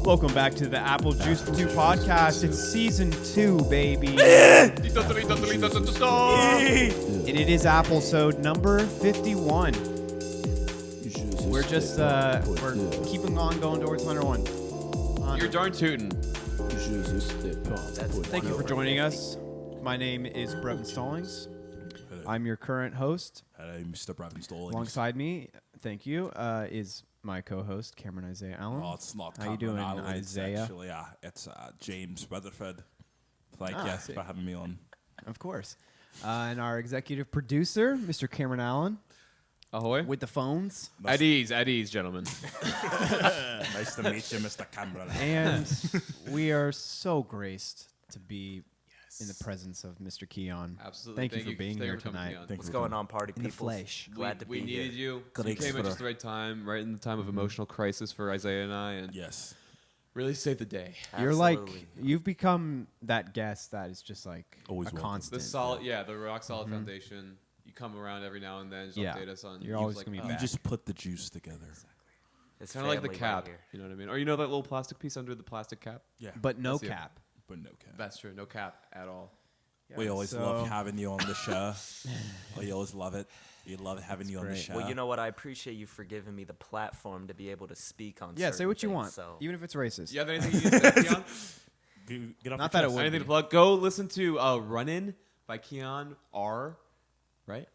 Welcome back to the Apple Juice for Two podcast. It's season 2, baby. Eh. And it is Applesode number 51. We're just we're keeping on going towards 101. You're darn tootin'. Thank you for joining us. My name is Brevin Stallings. I'm your current host. Hey, Mr. Brevin Stallings. Alongside me, thank you, is my co-host Cameron Isaiah Allen. Oh, it's not. How you doing, Island, Isaiah? Actually, it's James Weatherford. Thank you for having me on. Of course. And our executive producer, Mr. Cameron Allen, Ahoy. with the phones. At ease, gentlemen. Nice to meet you, Mr. Cameron. And we are so graced to be in the presence of Mr. Keon. Absolutely. Thank you for being here tonight. What's going on, party In the people? flesh. Glad to be We here. needed you. You Thanks came for at just the right time, right in the time of emotional crisis for Isaiah and I, and Yes. really saved the day. You're like, Absolutely. you've become that guest that is just like Always a welcome. constant. The rock solid foundation. You come around every now and then, just Yeah. update us on. You're always gonna be You back. just put the juice together. It's Kind of like the family cap, right here. you know what I mean? Or you know that little plastic piece under the plastic cap? Yeah. But no That's you. cap. But no cap. That's true. No cap at all. We always So- love having you on the show. We always love it. We love having you on the great. show. Well, you know what? I appreciate you for giving me the platform to be able to speak on. Yeah, say certain what you things, want, So. even if it's racist. You have anything you need to say, Keon? Get off Not your that it chest. would. Anything be. to plug? Go listen to Run-In by Keon R, right?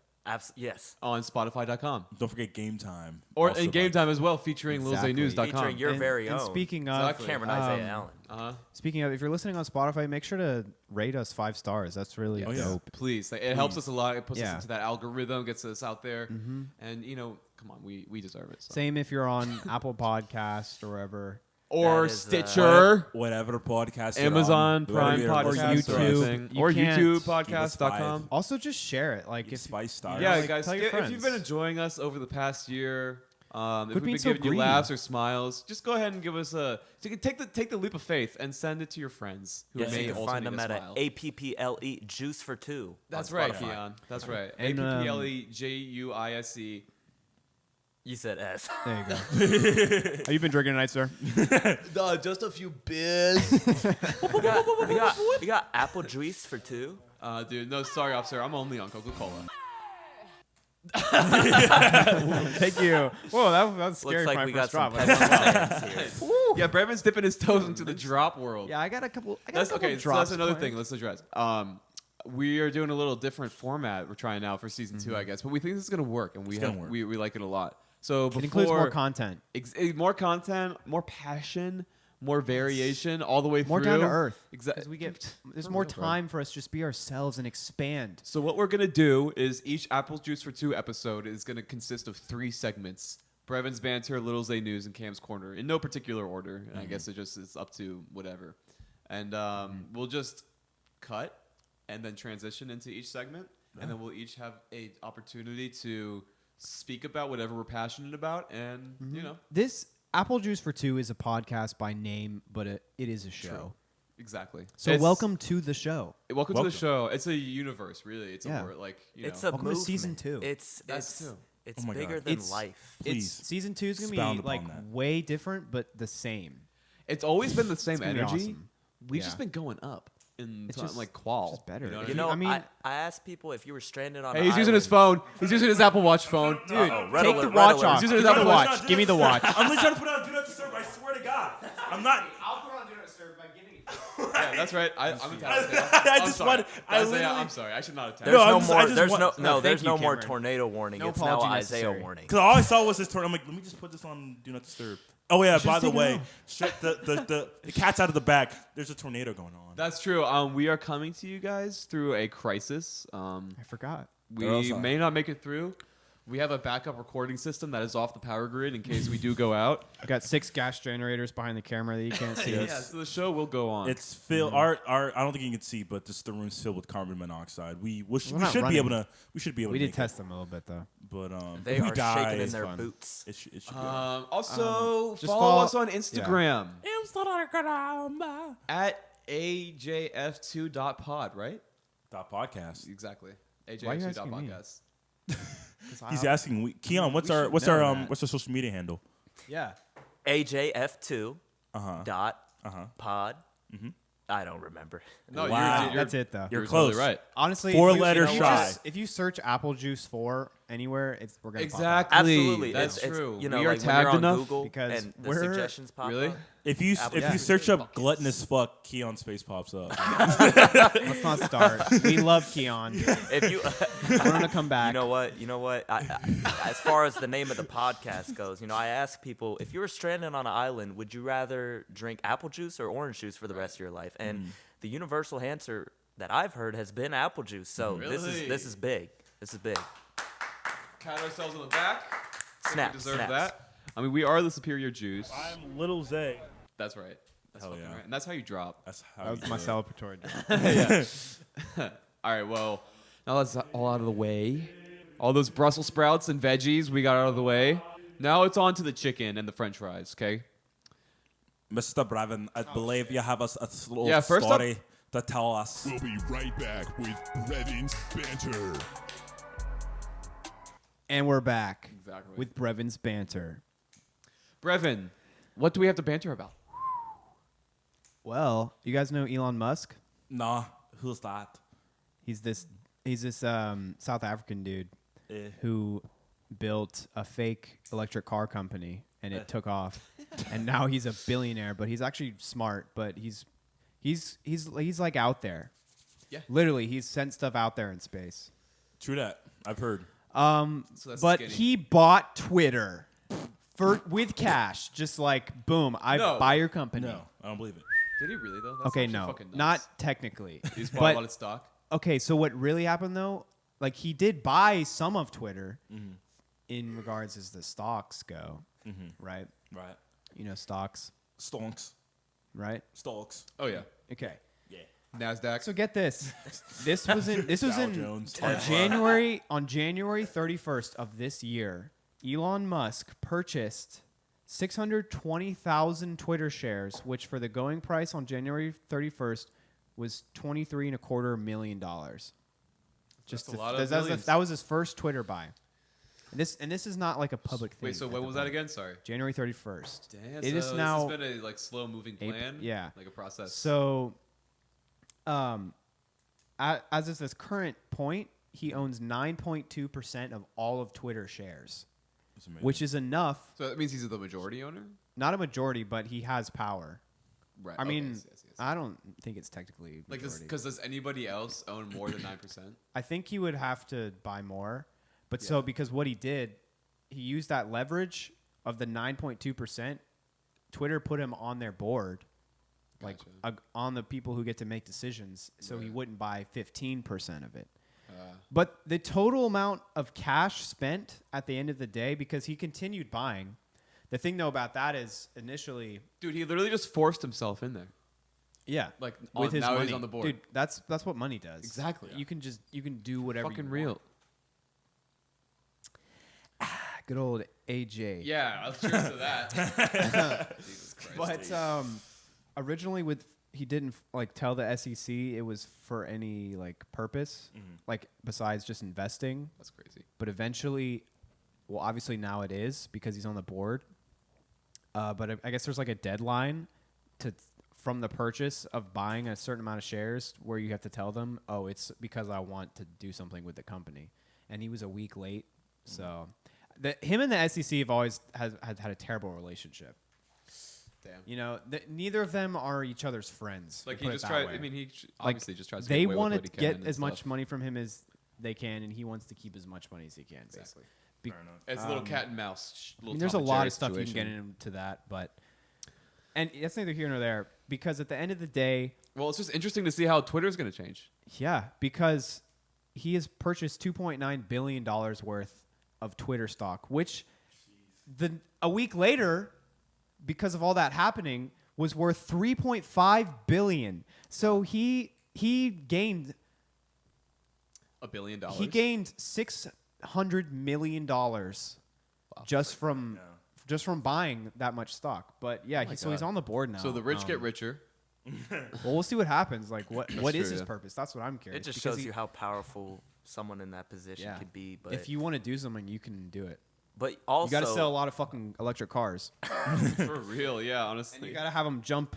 Yes. On Spotify.com. Don't forget Game Time. Or Also in Game by- Time as well, featuring Exactly. LilZayNews.com. Featuring your very and own. speaking of, Exactly. Cameron Isaiah Allen. Uh-huh. speaking of, if you're listening on Spotify, make sure to rate us 5 stars. That's really Oh, yeah. dope. Please. It helps us a lot. It puts Yeah. us into that algorithm, gets us out there. And, come on, we deserve it. So. Same if you're on Apple Podcast or wherever. Or That is, Stitcher, Whatever podcast. you're Amazon on, Prime whatever you're Podcast, listening or to. anything. You Or can't- YouTubepodcast.com. Also, just share it. Like Give us if 5 stars. Yeah, like, guys, tell your if you've friends. been enjoying us over the past year, if Quit we've being been so giving you greedy. laughs or smiles, just go ahead and give us a take the leap of faith and send it to your friends who Yes, may you can also find need them a at smile. APPLE Juice for Two. That's on right, Spotify. Keon. That's right. And, APPLEJUISE. You said S. there you go. Have you been drinking tonight, sir? Just a few beers. we got apple juice for 2. Dude, no, sorry, officer. I'm only on Coca-Cola. Thank you. Whoa, that was scary Looks for like my we first got some drop. Pepsi fans here. Yeah, Brevin's dipping his toes into the drop world. Yeah, I got a couple. That's okay. So drops that's another planned. thing. Let's address. We are doing a little different format. We're trying now for season 2, I guess, but we think this is gonna work, and we gonna work. we like it a lot. So before It includes more content, more content, more passion, more variation, all the way more through. down to earth. Exactly. Because we get there's For more real, bro. time for us to just be ourselves and expand. So what we're gonna do is each Apple Juice for 2 episode is gonna consist of 3 segments: Brevin's banter, Little Zay news, and Cam's corner, in no particular order. And I guess it just is up to whatever. And we'll just cut and then transition into each segment, and then we'll each have a opportunity to speak about whatever we're passionate about, and This Apple Juice for Two is a podcast by name, but it is a show. True. Exactly. So It's- welcome to the show. welcome to the show. It's a universe, really. It's Yeah. a word, like It's know. a Welcome to movement. season 2. It's That's too. It's Oh my bigger God. than It's- life. Please. Season 2 is gonna expound be like upon that. way different, but the same. It's always been the same gonna be energy. awesome. We've Yeah. just been going up in It's time, just- like qual. just better. You know, what You I know, I mean- I asked people if you were stranded on mean? an Hey, he's using his island- phone. He's using his Apple Watch phone. Dude, Uh-oh, red take alert, the red watch alert. off. He's Give using me his the Apple watch. Give me the watch. I'm literally trying to put on Do Not Disturb. I swear to God. I'm not. I'll put on Do Not Disturb by giving it. Yeah, that's right. I'm Italian. I just wanted. I Isaiah, literally. I'm sorry. I should not attack. There's No, no I'm just- I more. just There's want- no. No, No, there's thank no you, more Cameron. tornado warning. No It's now apology Isaiah necessary. warning. Because all I saw was this tornado. I'm like, let me just put this on Do Not Disturb. Oh yeah, by the take it way, off. straight the cat's out of the bag. There's a tornado going on. That's true. We are coming to you guys through a crisis. I forgot. We also- may not make it through. We have a backup recording system that is off the power grid in case we do go out. I got 6 gas generators behind the camera that you can't see. Yeah, so the show will go on. It's filled. Our I don't think you can see, but just the room's filled with carbon monoxide. We We're should not be running. able to. We should be able We to. did make test them a little bit, though. it. But They if we are die, shaking in it's their fun. boots. It should go. Also, just follow follow- us on Instagram Instagram. at ajf2.pod, right? Podcast. Exactly. Why are you asking me? ajf2.podcast. He's asking. Keon, what's we our should what's know our that. what's our social media handle? Yeah. AJF2. dot pod. I don't remember. No, Wow. That's it though. You're totally close. right. Honestly, Four-letter you shy. if you search Apple Juice 4 anywhere, we're gonna pop up. Exactly. Absolutely, That's it's, true. You know, we are like when you're tagged on enough. Google Because and the we're- suggestions pop Really? up. If you Apple if you Juice. search up Buckets. gluttonous fuck, Keon's face pops up. Let's not start. We love Keon. If you, We're gonna come back. You know what? As far as the name of the podcast goes, I ask people, if you were stranded on an island, would you rather drink apple juice or orange juice for the rest of your life? And the universal answer that I've heard has been apple juice. So this is big. This is big. Pat ourselves on the back. Snap, We deserve snaps. that. I mean, we are the superior juice. I'm Little Zay. That's right. That's Hell fucking yeah. right. And that's how you drop. That's how That was you my do it. celebratory drink. All right, well, now that's all out of the way. All those Brussels sprouts and veggies we got out of the way. Now it's on to the chicken and the french fries, okay? Mr. Brevin, I believe you have a little Yeah, first up- story to tell us. We'll be right back with Brevin's Banter. And we're back Exactly. with Brevin's banter. Brevin, what do we have to banter about? Well, you guys know Elon Musk? Nah, who's that? He's this South African dude who built a fake electric car company, and it took off. And now he's a billionaire, but he's actually smart. But he's like out there. Yeah. Literally, he's sent stuff out there in space. True that. I've heard. So that's But skinny. he bought Twitter with cash, just like boom, I No. buy your company. No, I don't believe it. Did he really, though? That's Okay, actually no, fucking nuts. not technically. He just bought but a lot of stock. okay, so what really happened though? Like he did buy some of Twitter, in regards as the stocks go, right? Right. You know stocks, Stonks. right? Stalks. Oh, yeah. Okay. Yeah. NASDAQ. So get this. This was in Dow Jones. on January 31st of this year. Elon Musk purchased 620,000 Twitter shares, which for the going price on January 31st was $23.25 million. Just a lot of that millions. was his first Twitter buy. And this is not like a public thing. Wait, so at when the was that point. again? Sorry. January 31st. Damn, It is so now This has been a like slow-moving plan. yeah. Like a process. So, as of this current point, he owns 9.2% of all of Twitter shares, That's amazing. which is enough. So that means he's the majority owner? Not a majority, but he has power. Right. I okay, mean, yes. I don't think it's technically Like, majority. because does anybody else own more than 9%? I think he would have to buy more. But Yeah. so because what he did, he used that leverage of the 9.2%. Twitter put him on their board, like Gotcha. on the people who get to make decisions, so he Right. wouldn't buy 15% of it. But the total amount of cash spent at the end of the day, because he continued buying. The thing though about that is initially, Dude, he literally just forced himself in there. yeah, Like, with his now money. he's on the board. Dude, that's what money does. Exactly. You can do whatever. Fucking you real. want. Good old AJ. Yeah, I'll cheers to that. Jesus Christ. But originally he didn't like tell the SEC it was for any like purpose, like besides just investing. That's crazy. But eventually, well, obviously now it is because he's on the board. But I guess there's like a deadline from the purchase of buying a certain amount of shares where you have to tell them, oh, it's because I want to do something with the company. And he was a week late. So him and the SEC have always had a terrible relationship. Damn. You know, neither of them are each other's friends. Like, we'll he put it just that tried. way. I mean, he Like, obviously just tries to they get away want with to what he can get and as much stuff. money from him as they can, and he wants to keep as much money as he can. Exactly. Be- Fair enough. It's a little cat and mouse. I mean, there's a lot of stuff you can get into that, but and that's neither here nor there because at the end of the day, Well, it's just interesting to see how Twitter's going to change. yeah, because he has purchased $2.9 billion worth of Twitter stock, which a week later, because of all that happening, was worth $3.5 billion. So he gained $1 billion. he gained $600 million just from buying that much stock. But yeah, so he's God. on the board now. So the rich get richer. Well, we'll see what happens. Like, what is true, his yeah. purpose? That's what I'm curious. It just because shows you how powerful someone in that position yeah. could be. But If you want to do something, you can do it. But also, You got to sell a lot of fucking electric cars. For real, yeah, And honestly. you got to have them jump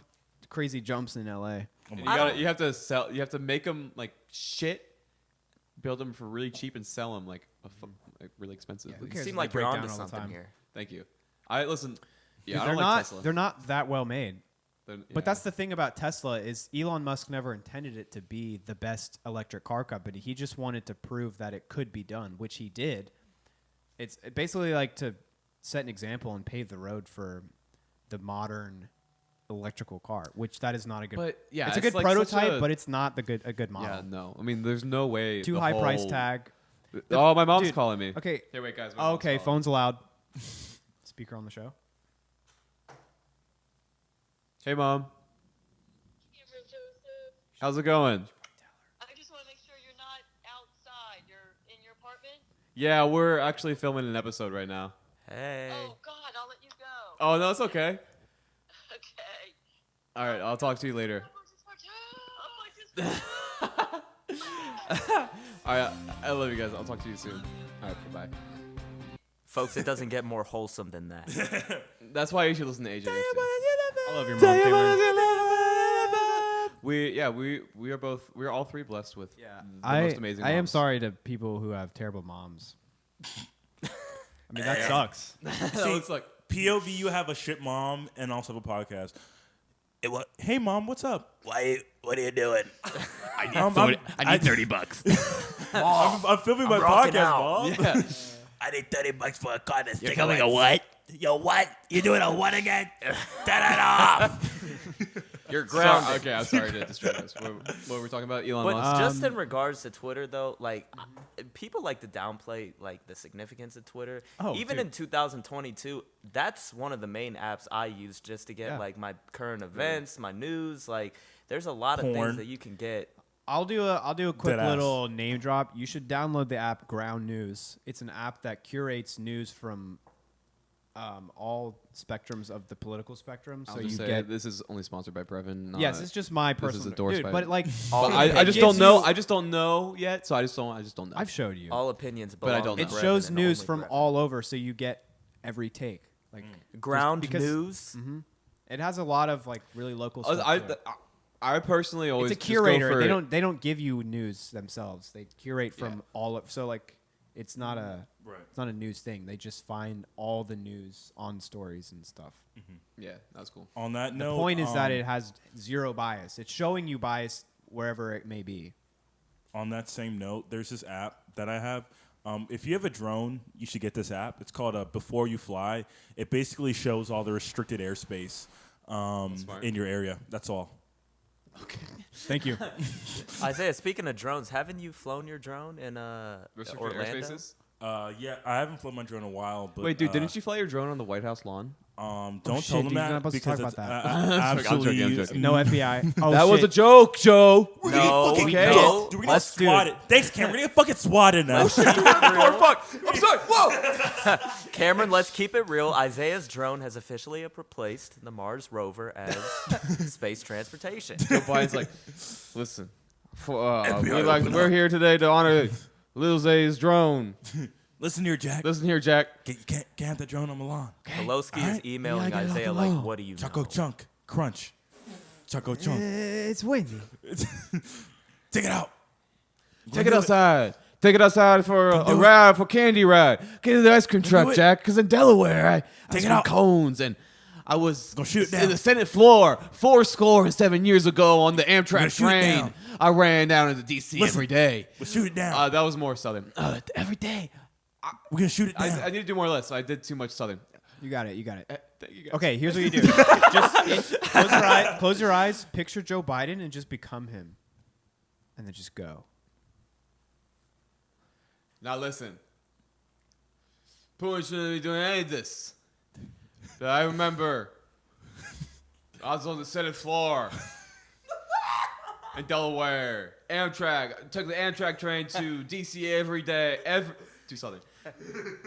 crazy jumps in LA. And I don't- you have to sell. You have to make them like shit, build them for really cheap, and sell them like really expensive. who you cares seem if like they you're break onto down all the something time? here. Thank you. I listen. Yeah, Dude, I they're don't not. like Tesla. They're not that well made. They're- But yeah. that's the thing about Tesla is Elon Musk never intended it to be the best electric car company. He just wanted to prove that it could be done, which he did. It's basically like to set an example and pave the road for the modern electrical car, which that is not a good. But yeah, it's a good like such prototype, a- but it's not a good model. Yeah, no. I mean, there's no way. Too the high price whole- tag. Oh, my mom's Dude, calling me. Okay. Here, wait, guys. my Oh, mom's okay. calling. Phone's allowed. Speaker on the show. Hey, mom. Hey, Joseph. How's it going? I just want to make sure you're not outside. You're in your apartment? Yeah, we're actually filming an episode right now. Hey. Oh, God, I'll let you go. Oh no, it's okay. Okay. All right, I'll talk to you later. All right, I love you guys. I'll talk to you soon. All right, bye. Folks, it doesn't get more wholesome than that. That's why you should listen to AJ. I love your mom, Cameron. We are all three blessed with the I most amazing. I am moms. sorry to people who have terrible moms. I mean that sucks. See, it's like POV, you have a shit mom and also have a podcast. Hey, mom, what's up? What are you doing? I need $30. I'm filming my rocking podcast, out. mom. yeah. I need $30 for a car that's You're taking filming like a what? Yo, what? You doing a what again? Turn it off. You're grounded. Okay, I'm sorry to distract us. What were we talking about? Elon But Musk. just in regards to Twitter, though, like people like to downplay like the significance of Twitter. Oh, Even dude. in 2022, that's one of the main apps I use just to get Yeah. like my current events, my news. Like, there's a lot of Porn. things that you can get. I'll do a quick Deadass. little name drop. You should download the app Ground News. It's an app that curates news from all spectrums of the political spectrum. I'll So just you say get this is only sponsored by Brevin. Not, yes, it's just my this is personal endorsed dude, by- but like All I just it don't gives know. you- I just don't know yet. So I just don't know. I've showed you. All opinions, But I belong don't to know. It Brevin shows and news only from Brevin. all over, so you get every take. Like ground because- news. it has a lot of like really local stuff. to it. I personally always It's a just go curator. for- They don't give you news themselves. They curate from Yeah. all of so like it's not a Right. it's not a news thing. They just find all the news on stories and stuff. Yeah, that was cool. On that The note, point is that it has zero bias. It's showing you bias wherever it may be. on that same note, there's this app that I have. If you have a drone, you should get this app. It's called Before You Fly. It basically shows all the restricted airspace smart. in your area. That's all. Thank you. Isaiah, speaking of drones, haven't you flown your drone in Restricted Orlando? airspaces. Yeah, I haven't flown my drone in a while. But Wait, dude, didn't you fly your drone on the White House lawn? Don't shit, tell them dude, you're not that supposed to because talk it's about that. I'm absolutely joking. No FBI. Oh, that was a shit. joke, Joe. No, fucking okay. no. Dude, we're Let's gonna swat it. Thanks, Cameron. We're gonna fucking swat it now. Or fuck. I'm sorry. Whoa. Cameron, let's keep it real. Isaiah's drone has officially replaced the Mars rover as space transportation. Joe Biden's like, listen, we're here today to honor Lil Zay's drone. Listen here, Jack. Listen here, Jack. You can't have the drone on the lawn. Pelosi is Alright. emailing Yeah, I get it off Isaiah the like, lawn. what do you Choco know? chunk. Crunch. Choco chunk. It's windy. Take it out. Take it outside. Take it outside for a ride, for candy ride. Get in the ice cream truck, it. Jack. Because in Delaware, I Take it some out. cones and I was Go shoot it in down. the Senate floor 7 years ago on the gonna Amtrak shoot it train. down. I ran down into D.C. Listen. every day. We'll shoot it down. That was more Southern. Every day. We're gonna shoot it down. I need to do more less. I did too much Southern. You got it. You got it. Thank you guys. Okay, here's what you do. Close your eyes, picture Joe Biden, and just become him. And then just go. Now listen. Putin shouldn't be doing any of this. But I remember I was on the Senate floor in Delaware. Amtrak. Took the Amtrak train to DC every day. Too Southern.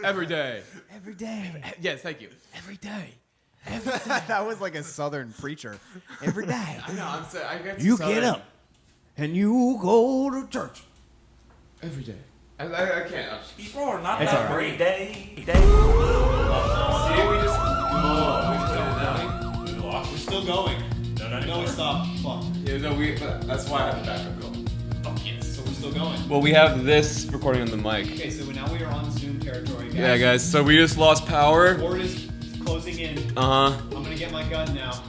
Every day. Every day. Yes, thank you. Every day. That was like a southern preacher. Every day. I know, I get You Southern. get up and you go to church. Every day. I can't. People are not It's that all great. Day. See, we just We're Still going. No, not No, anymore. stop. Fuck. Yeah, no, that's why I have the backup going. Fuck yes. So we're still going. Well, we have this recording on the mic. Okay, so now we are on Zoom territory, guys. Yeah, guys. So we just lost power. Board is closing in. Uh huh. I'm gonna get my gun now.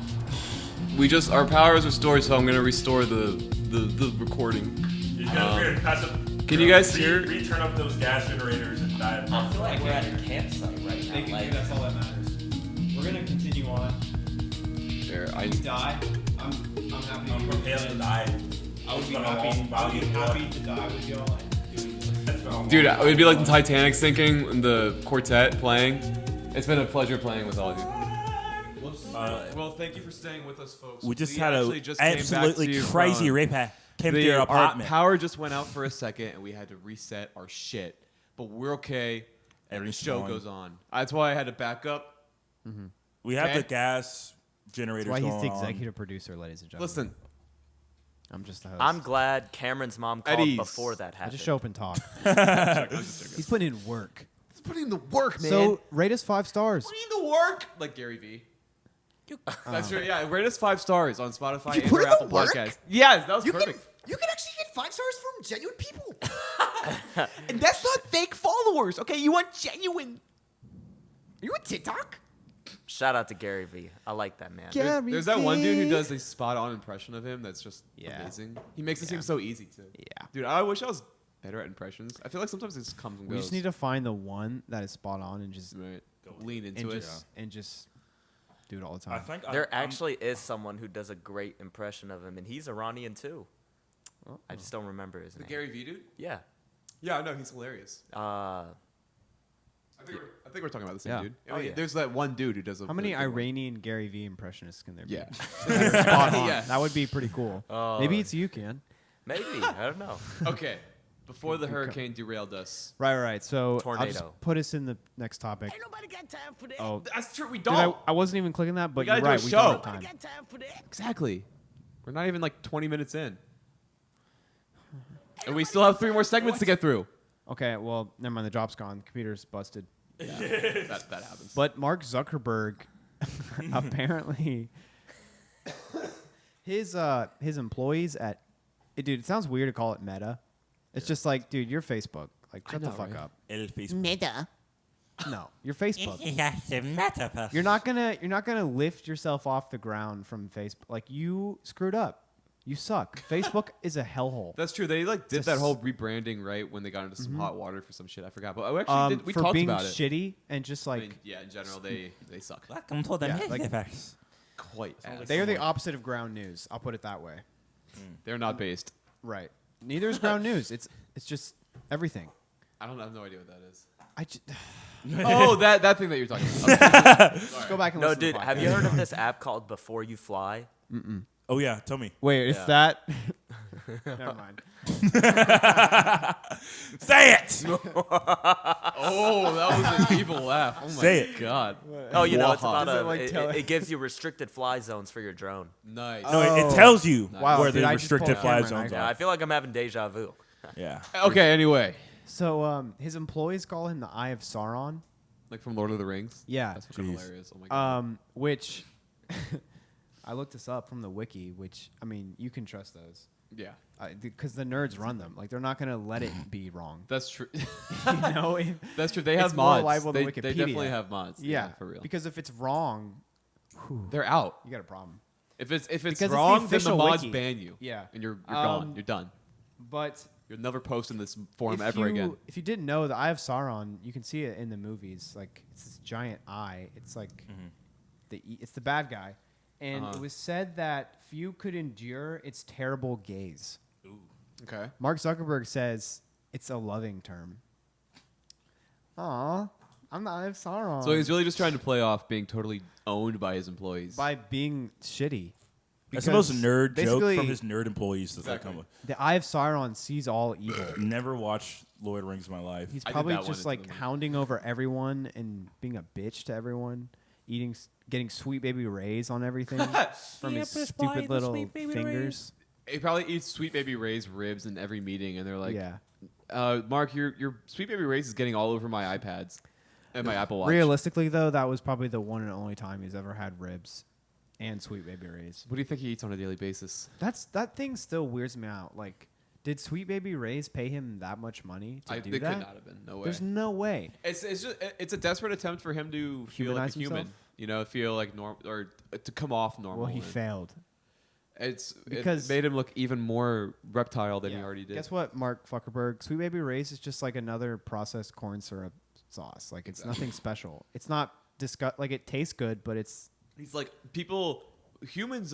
Our power is restored, so I'm gonna restore the recording. You gotta pass up. Can you guys hear? Return up those gas generators and dive. I feel like we're at a campsite right They now. can Like, do, that's all that matters. We're gonna continue on. There, Die. I'm happy. I'm prepared to die. I would be It's been a happy. long I would be valiant happy to die with y'all and doing this. Dude, it would be like the Titanic sinking and the quartet playing. It's been a pleasure playing with all of you. Well, thank you for staying with us, folks. We just had a actually just came back absolutely to you crazy from- ripper came to your Our apartment. power just went out for a second, and we had to reset our shit. But we're okay. And the Everything's show going. goes on. That's why I had to back up. We have Okay. the gas generators That's why he's going the on. executive producer, ladies and gentlemen. Listen, I'm just the host. I'm glad Cameron's mom called Eddie's. before that I happened. just show up and talk. He's putting in work. let's put in the work, man. So rate us 5 stars. put in the work, like Gary V. That's true. Yeah, rate us 5 stars on Spotify You and put or in the Apple work? Podcasts. Yes, that was perfect. You can actually get 5 stars from genuine people. And that's not fake followers, okay? You want genuine. Are you on TikTok? Shout out to Gary V. I like that man. There's that one dude who does a spot-on impression of him that's just Yeah. amazing. He makes it seem so easy too. Yeah. Dude, I wish I was better at impressions. I feel like sometimes it just comes and goes. We just need to find the one that is spot on and just right. Lean into it. just do it all the I time. think There actually is someone who does a great impression of him, and he's Iranian too. I just don't remember his The name. Gary V dude? Yeah. Yeah, I know he's hilarious. I think we're talking about the same Yeah. dude. Oh, yeah. There's that one dude who does a How many really good one. Iranian Gary V impressionists can there be? Yeah. Spot on. Yeah. That would be pretty cool. Maybe it's you, Ken. Maybe. I don't know. Okay. Before the hurricane derailed us. Right. So I'll just Tornado. put us in the next topic. Ain't nobody got time for that. Oh, That's true. We dude, don't. I wasn't even clicking that, but gotta you're do a right. We don't show. have time. Got time for that. Exactly. We're not even like 20 minutes in. And we still have 3 more segments to get through. Okay, well, never mind. The drop's gone. Computer's busted. That happens. But Mark Zuckerberg, apparently, his employees at, dude, it sounds weird to call it Meta. It's just like, dude, you're Facebook. Like, shut the know, fuck right? up. it is Facebook. Meta. No, you're Facebook. That's a metaphor. You're not gonna lift yourself off the ground from Facebook. Like, you screwed up. You suck. Facebook is a hellhole. That's true. They like did It's that a whole rebranding right when they got into some hot water for some shit. I forgot, but we actually we for talked being about it. shitty and just I like mean, yeah, in general, they suck. Welcome to the Yeah, like- metaverse. Quite. Ass. they are the opposite of ground news. I'll put it that way. They're not based. Right. Neither is ground news. It's just everything. I have no idea what that is. I just Oh, that thing that you're talking about. Okay. go back and No, listen to dude, the have podcast. you heard of this app called Before You Fly? Oh yeah, tell me. Wait, is Yeah. that? Never mind. Say it. Oh, that was an evil laugh. Oh my Say it. god. Oh, you know, it's Waha. about Does it, like, tell- it gives you restricted fly zones for your drone. Nice. No, it Oh. tells you Wow, where did the I just pull restricted a fly camera and zones Yeah, are. I feel like I'm having deja vu. Yeah. Okay. Anyway, So his employees call him the Eye of Sauron. like from Lord of the Rings. Yeah. That's fucking Jeez. hilarious. Oh my god. Which I looked this up from the wiki. Which I mean, you can trust those Yeah. because the nerds run them. Like they're not gonna let it be wrong. That's true. You know. That's true. They It's have more mods. reliable than They Wikipedia. definitely have mods. Yeah, for real. Because if it's wrong, They're out. you got a problem. If it's Because it's the wrong, then the official mods wiki. ban you. Yeah. And you're gone. You're done. But You'll never post in this forum if ever again. If you didn't know, the Eye of Sauron, you can see it in the movies. Like it's this giant eye. It's like it's the bad guy, and it was said that few could endure its terrible gaze. Okay. Mark Zuckerberg says it's a loving term. Aw, I'm the Eye of Sauron. So he's really just trying to play off being totally owned by his employees. by being shitty. That's the most Because nerd joke basically, from his nerd employees that Exactly. come with. The Eye of Sauron sees all evil. Never watched Lord of the Rings in my life. He's I did probably that one just into like the movie. hounding over everyone and being a bitch to everyone, getting sweet baby rays on everything from his stupid little fingers. He probably eats Sweet Baby Ray's ribs in every meeting, and they're like, Yeah. Mark, your Sweet Baby Ray's is getting all over my iPads and my Apple Watch. Realistically, though, that was probably the one and only time he's ever had ribs and Sweet Baby Ray's. What do you think he eats on a daily basis? That thing still weirds me out. Like, did Sweet Baby Ray's pay him that much money to do They that? could not have been. No way. There's no way. It's a desperate attempt for him to feel like Humanize a human. himself? You know, feel like normal or to come off normal. Well, he and failed. it because- made him look even more reptile than he already did. Guess what, Mark Zuckerberg? Sweet Baby Ray's is just like another processed corn syrup sauce. Like, it's nothing special. It's not like, it tastes good, but it's He's like humans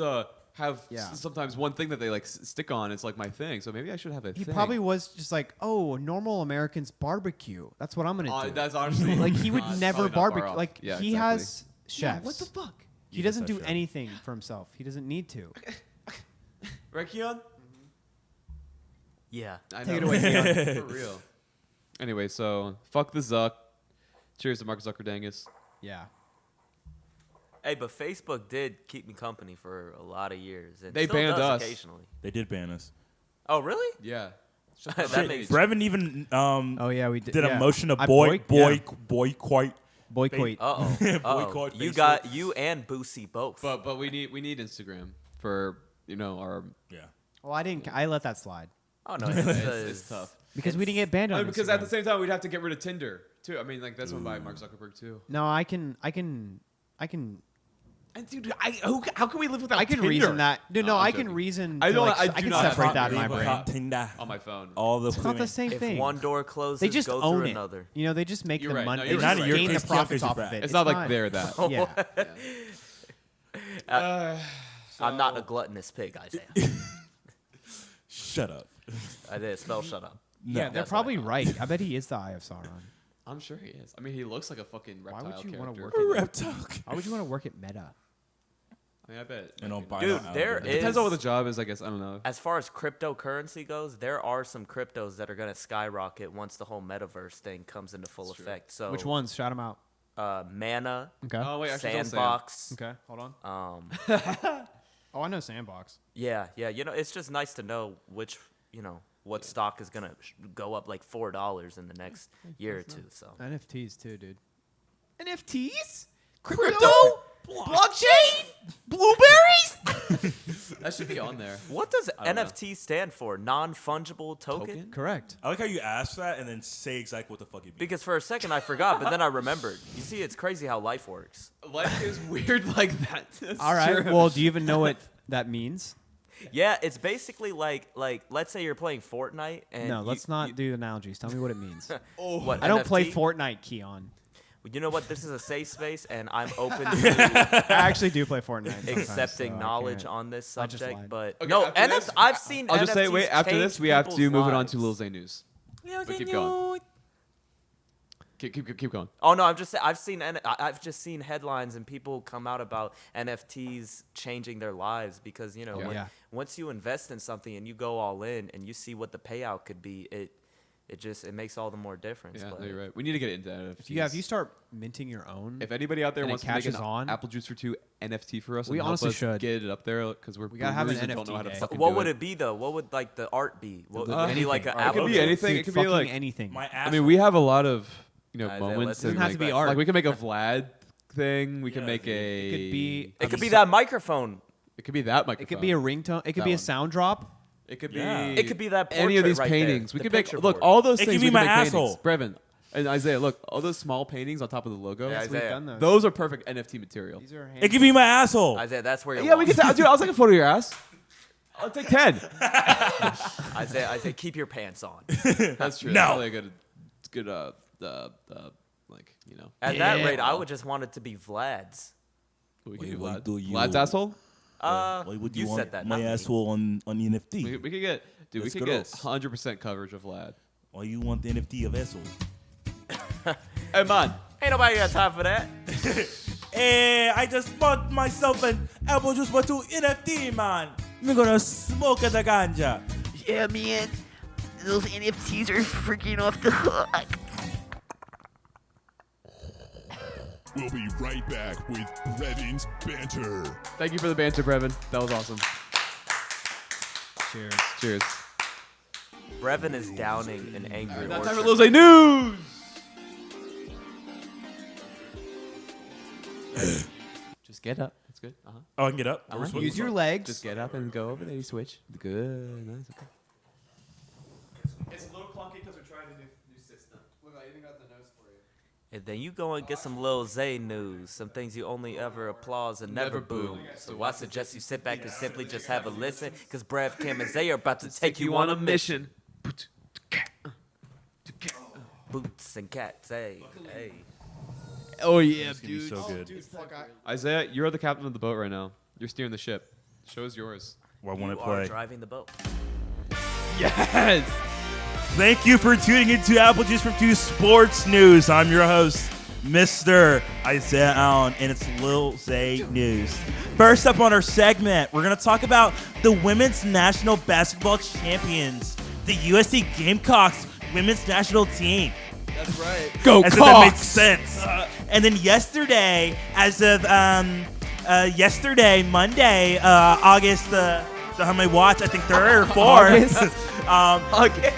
have sometimes one thing that they like stick on. It's like my thing, so maybe I should have a he thing. probably was just like, oh, normal Americans barbecue. That's what I'm gonna do. That's honestly Like, he would never probably not far barbecue. off. Like, Yeah, he exactly. has chefs. what the fuck? He doesn't has do chefs. anything for himself. He doesn't need to. Right, Keon? Yeah. I Take it know. away, Keon. For real. Anyway, so fuck the Zuck. Cheers to Mark Zuckerdangus. Yeah. Hey, but Facebook did keep me company for a lot of years. And They still banned does us. Occasionally. They did ban us. Oh, really? Yeah. That makes Brevin even Oh yeah, we did. did yeah. a motion of I boycott. boycott. Boycott You Facebook. got you and Boosie both. But we need Instagram for our. Yeah. Well, I let that slide oh no, It's tough. because we didn't get banned on. Because at Instagram. the same time we'd have to get rid of Tinder too. I mean, like that's owned by Mark Zuckerberg too. No, I can. And dude, how can we live without? I can Tinder? reason that. Dude, no, I'm I can joking. reason. I to, don't- like, I I do can not have separate that in my Tinder. brain. Tinder. on my phone. All the It's not the same if thing. one door closes, They just go own through it. another. You know, they just make You're the right. money. No, They you're just right. Not in your gain the case, profits Keon off of Fisher's it. It's not like they're that. Yeah. I'm not a gluttonous pig, Isaiah. Shut up. I did spell shut up. Yeah, they're That's probably what I right. I bet he is the Eye of Sauron. I'm sure he is. I mean, he looks like a fucking Why reptile would you want to character. work? Reptile. Why would you want to work at Meta? I mean, I bet. And I'll buy Dude, that there alligator. It depends is- on what the job is, I guess. I don't know. As far as cryptocurrency goes, there are some cryptos that are going to skyrocket once the whole metaverse thing comes into full effect. So Which ones? Shout them out. Mana, Okay. Oh wait, actually, don't say 'em. Sandbox. Okay, hold on. Um, Oh, I know Sandbox. yeah. You know, it's just nice to know which, what stock is gonna go up like $4 in the next year or two. So NFTs too, dude. NFTs? Crypto? Blockchain? Blueberries? That should be on there. what does don't know. NFT stand for? Non-fungible token? Correct. I like how you ask that and then say exactly what the fuck it means. Because for a second I forgot, but then I remembered. You see, it's crazy how life works. Life is weird like that. That's All right. true. Well, do you even know what that means? Yeah, it's basically like let's say you're playing Fortnite and No, let's not do analogies. Tell me what it means. What, I don't play NFT? Fortnite, Keon. You know what? This is a safe space, and I'm open to I actually do play Fortnite. sometimes, accepting so I knowledge can't. on this I just subject. lied. But Okay, no, after NF this, I've seen. I'll just say, NFTs wait. After change this, we have to people's move it on to lives. Lil Zay News. But keep going. Keep going. Oh no, I've just seen headlines and people come out about NFTs changing their lives because Yeah. once you invest in something and you go all in and you see what the payout could be, it makes all the more difference. Yeah, but no, you're right. We need to get into NFTs. Yeah, if you start minting your own, If anybody out there and it wants to make an catches on- Apple Juice for 2 NFT for us, We and help honestly us should. get it up there because we're gotta have an boomers and don't NFT know how to day. fucking what do would it be though? What would like the art be? What would it be like an Anything. Apple? It could be Juice? anything. Dude, It could be fucking like anything. My ass. I mean, we have a lot of Isaiah, moments. let's and Doesn't have to be like, art. Like we can make a Vlad thing. We can Yeah, make dude. a. It could be. It could be that microphone. It could be that microphone. It could be a ringtone. It could That be a one. sound drop. It could Yeah. be. It could be that any of portrait these right there, paintings. We the could make. picture Look, board. all those It things. could we be my make paintings. asshole. Brevin and Isaiah. Look, all those small paintings on top of the logo. Yeah, We've Isaiah. done those. Those are perfect NFT material. These are It could be my asshole. Isaiah, that's where you're Yeah, we lost. can. Dude, I'll take a photo of your ass. I'll take 10. Isaiah, keep your pants on. That's true. No. That's probably a good. Like At that rate, I would just want it to be Vlad's. we Wait, can do wait, Vlad. do you- Vlad's asshole. Why would you you want said that, my not me. asshole on the NFT? We could get. Dude, Let's we could go. get 100% coverage of Vlad. Why you want the NFT of asshole? Hey man. Ain't nobody got time for that. Hey, I just bought myself an Apple Juice for 2 NFT, man. I'm gonna smoke the ganja. Yeah, man. Those NFTs are freaking off the hook. We'll be right back with Revin's Banter. Thank you for the banter, Brevin. That was awesome. Cheers. Cheers. Brevin is downing an angry Now orchard. time for Lil Zay News. Just get up. That's good. Oh, I can get up. Uh-huh. We're supposed Use to- your legs. Just get up and go over there. You switch. Good. Nice. Okay. It's a little clunky because we're trying a new system. Look, I even got the notes for you. And then you go and get some Lil Zay news, some things you only ever applause and never boo. So I suggest you sit back and simply just have a listen, because Brev, Cam, and Zay are about to take you on a mission. Boots and cats, hey, hey. Oh yeah, It's gonna be so good. Isaiah, you're the captain of the boat right now. You're steering the ship. Show's yours. Well, I want You to are play. driving the boat. Yes. Thank you for tuning into Apple Juice from 2 Sports News. I'm your host, Mr. Isaiah Allen, and it's Lil Zay News. First up on our segment, we're going to talk about the Women's National Basketball Champions, the USC Gamecocks Women's National Team. That's right. Go As if that makes sense. And then yesterday, Monday, August, how many watts? I think 3rd or 4th.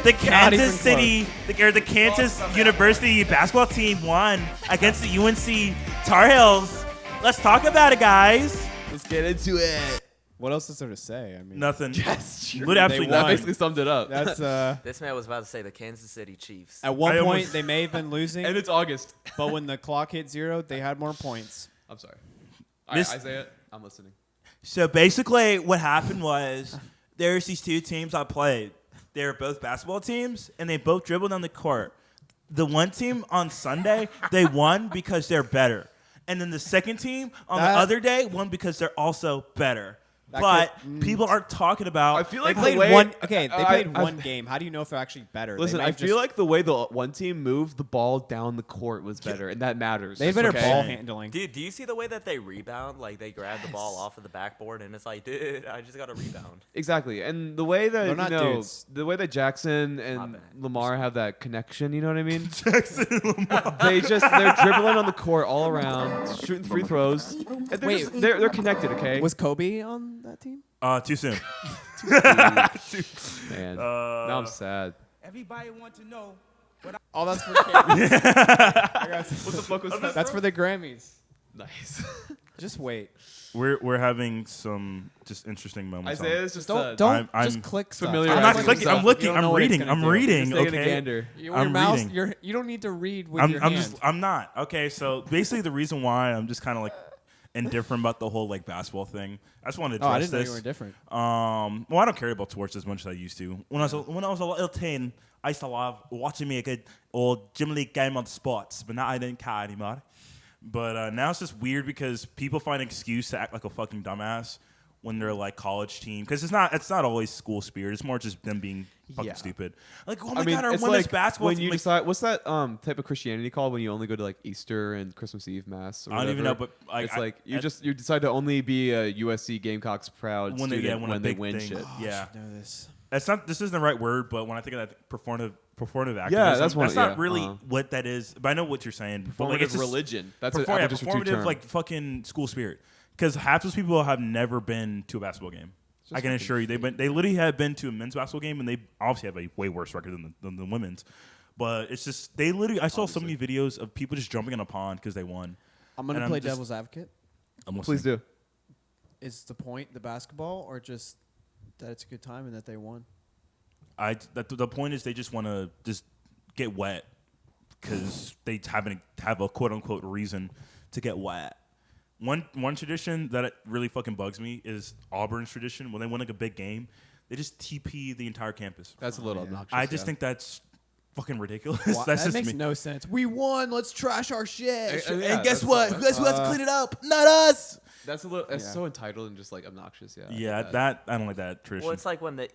The Kansas City, the Kansas University basketball team won against the UNC Tar Heels. Let's talk about it, guys. Let's get into it. What else is there to say? I mean, Nothing. Yes, sure. Would absolutely They That won. basically summed it up. that's This man was about to say the Kansas City Chiefs. at one I point almost- they may have been losing, and it's August. but when the clock hit 0, they had more points. I'm sorry. All This- right, Isaiah, I'm listening. So basically, what happened was there's these 2 teams I played. They were both basketball teams, and they both dribbled on the court. The one team on Sunday, they won because they're better. And then the second team on That- the other day won because they're also better. That But could- people aren't talking about. I feel They like played the way, one. Okay, they I- played I- one game. How do you know if they're actually better? They Listen, may I have feel just- like the way the one team moved the ball down the court was better, and that matters. they have better okay? ball handling. Dude, do you see the way that they rebound? Like, they grab the ball off of the backboard, and it's like, dude, I just got to rebound. Exactly, and the way that They're not dudes. the way that Jackson My and bad. Lamar have that connection, you know what I mean? Jackson and Lamar. they're dribbling on the court all around, shooting free throws. And they're, Wait. just- they're connected, okay? Was Kobe on that team? Too soon. Man, now I'm sad. Everybody want to know. Oh, that's for Cameron. What the fuck was that? That's for the Grammys. Nice. Just wait. We're having some just interesting moments. Isaiah's just Don't I'm just click stuff. familiar I'm not with clicking. himself. I'm looking. You don't know I'm what it's reading. gonna I'm do. reading. Just taking a Okay. gander. Your I'm mouse. reading. You don't need to read with your hand. I'm not. Okay, so basically the reason why I'm just kind of like indifferent about the whole like basketball thing. I just wanted to Oh, I address didn't know this. you were different. Well, I don't care about sports as much as I used to. When I was a little teen, I used to love watching me a good old Jim League game on sports, but now I don't care anymore. But now it's just weird because people find an excuse to act like a fucking dumbass when they're like college team, because it's not always school spirit. It's more just them being fucking Yeah. stupid. Like, oh my I mean, god, our it's women's like basketball when team. you like, decide what's that type of Christianity called when you only go to like Easter and Christmas Eve mass. Or I don't even know, whatever. but like, it's like you decide to only be a USC Gamecocks proud when they student when when a they big win thing. shit. Yeah, Know this. that's not. This isn't the right word, but when I think of that performative activism, that's one- not yeah, really uh-huh. what that is. But I know what you're saying. But, like, Performative it's just religion. That's perform- an yeah, Apple Juice for two performative term. like fucking school spirit. Because half those people have never been to a basketball game. I can assure you, they literally have been to a men's basketball game, and they obviously have a way worse record than the women's. But it's just they literally. I saw so many videos of people just jumping in a pond because they won. I'm gonna And play just- devil's advocate. I'm listening. Please do. Is the point the basketball or just that it's a good time and that they won? The point is they just want to just get wet because they have a quote unquote reason to get wet. One tradition that really fucking bugs me is Auburn's tradition. When they win like a big game, they just TP the entire campus. That's a little obnoxious. I just yeah. think that's fucking ridiculous. Why- That's that just makes me. no sense. We won. Let's trash our shit. Yeah, And guess that's- what? Guess who has to clean it up? Not us. That's a little. It's Yeah. so entitled and just like obnoxious. Yeah. I Yeah, get that I don't like that tradition. Well, it's like when the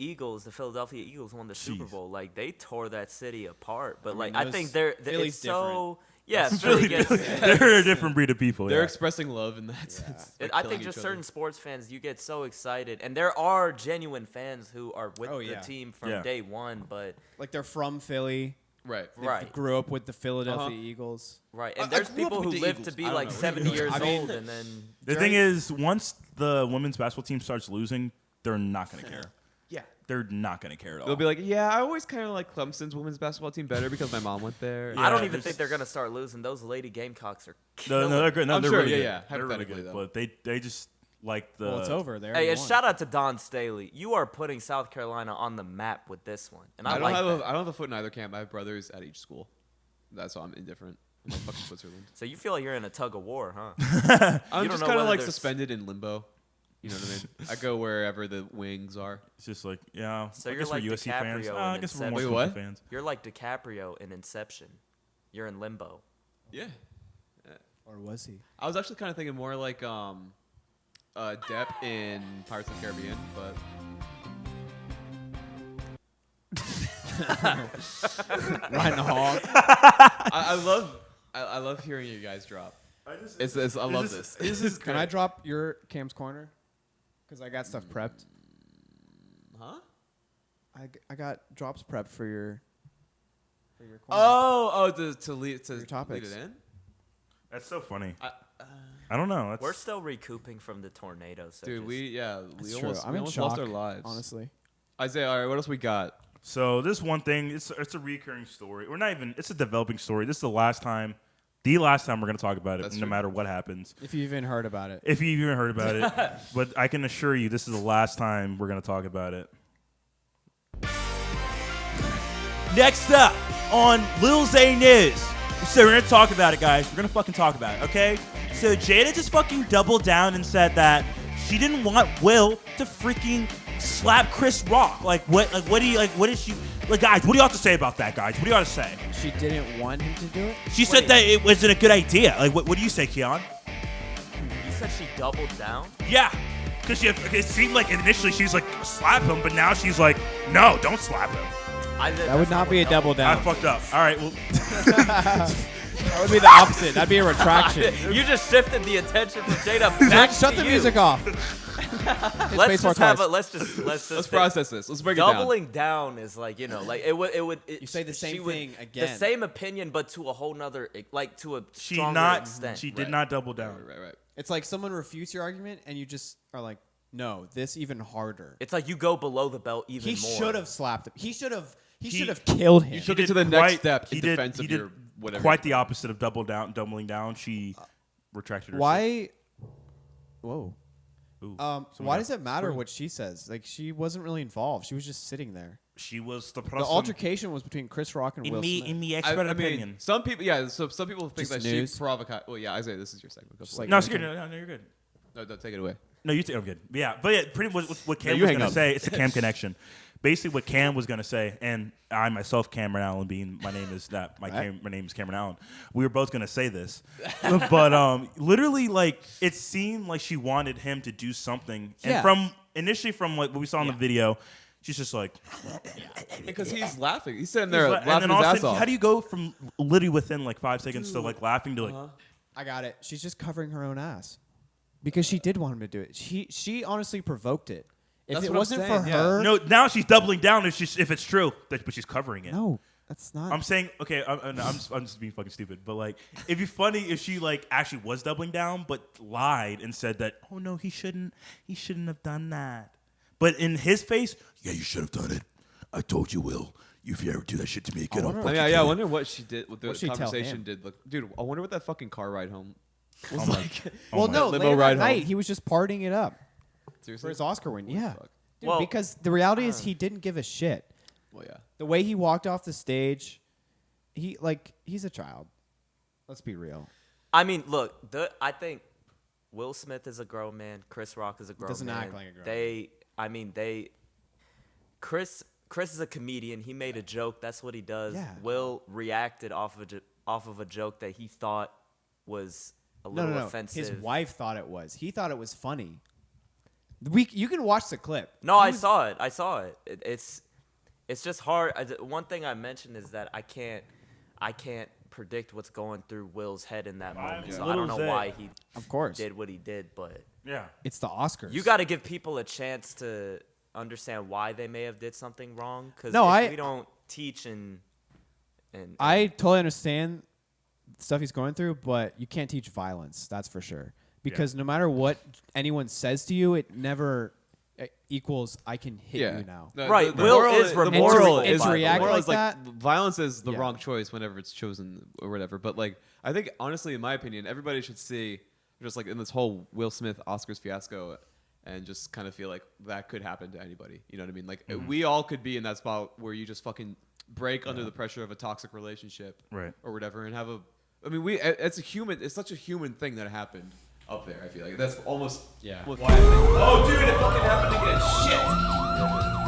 Philadelphia Eagles won the Super Jeez. Bowl. Like, they tore that city apart. But, like, mean, I those- think they're Philly's it's so... Yeah, It's Philly really- gets... they're a different breed of people. They're yeah. expressing love in that sense. like I killing think each just other. certain sports fans, you get so excited. And there are genuine fans who are with Oh, the yeah. team from Yeah. day one. But, Like they're from Philly. Right. They right. grew up with the Philadelphia Uh-huh. Eagles. Right, I and there's grew up people with who the live Eagles. to be I don't like know. 70 years I mean- old, and then The thing is, once the women's basketball team starts losing, they're not going to care. Yeah. they're not gonna care at all. They'll be like, yeah, I always kind of like Clemson's women's basketball team better because my mom went there. I don't Yeah, even think they're gonna start losing. Those Lady Gamecocks are no, killing. they're good. No, I'm they're sure, really yeah, good. yeah, They're really hypothetically, good, though. but they just like the. Well, it's over. There. Hey, a shout out to Don Staley. You are putting South Carolina on the map with this one, and I, I don't like have that. I don't have a foot in either camp. I have brothers at each school. That's why I'm indifferent. I'm like fucking Switzerland. So you feel like you're in a tug of war, huh? I'm You don't just know kind of whether like there's- suspended in limbo. You know what I mean? I go wherever the wings are. It's just like yeah. So I you're guess like we're USC fans. DiCaprio I in guess we're Inception. more Wait, Clemson what? fans. You're like DiCaprio in Inception. You're in limbo. Yeah. Or was he? I was actually kind of thinking more like Depp in Pirates of the Caribbean, but Riding a hog. I love hearing you guys drop. I love this. This is Can I drop your Cam's Corner? Because I got stuff prepped. Huh? I got drops prepped for your corner. Oh, to lead Your lead topics. it in. That's so funny. I don't know. That's, We're still recouping from the tornado. So Dude, just- we That's true. almost, I'm we in almost shock, lost our lives. honestly. Isaiah, all right, what else we got? So this one thing, it's a recurring story. We're not even. It's a developing story. This is the last time we're gonna talk about it, That's no true. matter what happens. If you even heard about it. If you even heard about it, but I can assure you, this is the last time we're gonna talk about it. Next up on Lil Zay News. So we're gonna talk about it, guys. We're gonna fucking talk about it, okay? So Jada just fucking doubled down and said that she didn't want Will to freaking slap Chris Rock. Like what did she like, guys, what do you have to say about that, guys? What do you have to say? She didn't want him to do it? She said that it wasn't a good idea. Like what do you say, Keon? You said she doubled down. Yeah. Because it seemed like initially she's like, slap him, but now she's like, no, don't slap him. That would not be a double I down. fucked up. All right, well, That would be the opposite. That'd be a retraction. You just shifted the attention from Jada back Shut to the you. music off. Let's just have twice. a let's just Let's think. process this. Let's break it down. Doubling down is like, you know, like it would You say the she same would- thing the again. same opinion, but to a whole nother, like to a she stronger extent. did Right. not double down. Right. It's like someone refutes your argument and you just are like, no, this even harder. It's like you go below the belt even He more. should have slapped him. He should have killed him. You took He it to the did next quite- step he in did- defense he of did your whatever. Quite the opposite of doubling down. She retracted her. Why? Whoa. Ooh, Why someone does got it matter squirted. what she says? Like, she wasn't really involved. She was just sitting there. She was the The person. altercation was between Chris Rock and in Will me, Smith. in me I expert mean, opinion. some people, yeah. So some people think Just that news. she provocate. Well, yeah, Isaiah, this is your segment. Go Just for like- it. No, it's good. No, you're good. No, take it away. No, you I'm good. Yeah, but yeah, pretty much what Cam you was hang gonna up. say. It's a Cam connection. Basically, what Cam was gonna say, and I myself, Cameron Allen, being my name is that my name is Cameron Allen. We were both gonna say this, but literally, like it seemed like she wanted him to do something, and Yeah. from initially from what we saw in the video, she's just like, Because he's laughing. He's sitting he's there la- and laughing then all his of a ass sudden, off. how do you go from literally within like 5 seconds to like laughing to like? I got it. She's just covering her own ass. Because she did want him to do it. She honestly provoked it. If That's it what I'm wasn't saying, for yeah. her. No, now she's doubling down if it's true, but she's covering it. No, that's not. I'm saying, okay, I'm just being fucking stupid, but like, it'd be funny if she like actually was doubling down, but lied and said that, oh no, he shouldn't have done that. But in his face, Yeah, you should have done it. I told you, Will. If you ever do that shit to me again, I'll wonder- fucking I kill you. wonder what she did. What the What'd she tell conversation him? did. Look, dude, I wonder what that fucking car ride home was Oh my- like. oh well, my- no, Limo later ride that night, home. he was just partying it up for Seriously? his Oscar win. Yeah. fuck? Dude, Well, because the reality is he didn't give a shit. Well, yeah. The way he walked off the stage, he's a child. Let's be real. I mean, look, I think Will Smith is a grown man. Chris Rock is a grown Doesn't man. act like a grown Chris is a comedian. He made a joke. That's what he does. Yeah. Will reacted off of a joke that he thought was a No, little no, no. offensive. His wife thought it was. He thought it was funny. You can watch the clip. No, I saw it. It's just hard. One thing I mentioned is that I can't predict what's going through Will's head in that moment. So I don't know Little Zay. why he Of course. did what he did, but yeah. It's the Oscars. you got to give people a chance to understand why they may have did something wrong. Because No, if we don't teach and I totally understand the stuff he's going through, but you can't teach violence. That's for sure. Because no matter what anyone says to you, it never equals I can hit you now. No, Right, will is the remorseful, moral by is the way. react the moral like is like that? violence is the Yeah. wrong choice whenever it's chosen or whatever. But like, I think honestly, in my opinion, everybody should see just like in this whole Will Smith Oscars fiasco, and just kind of feel like that could happen to anybody. You know what I mean? Like we all could be in that spot where you just fucking break under the pressure of a toxic relationship, Right. or whatever, and have a. I mean, it's a human. It's such a human thing that happened up there. I feel like that's almost Oh, dude, it fucking happened again. Shit.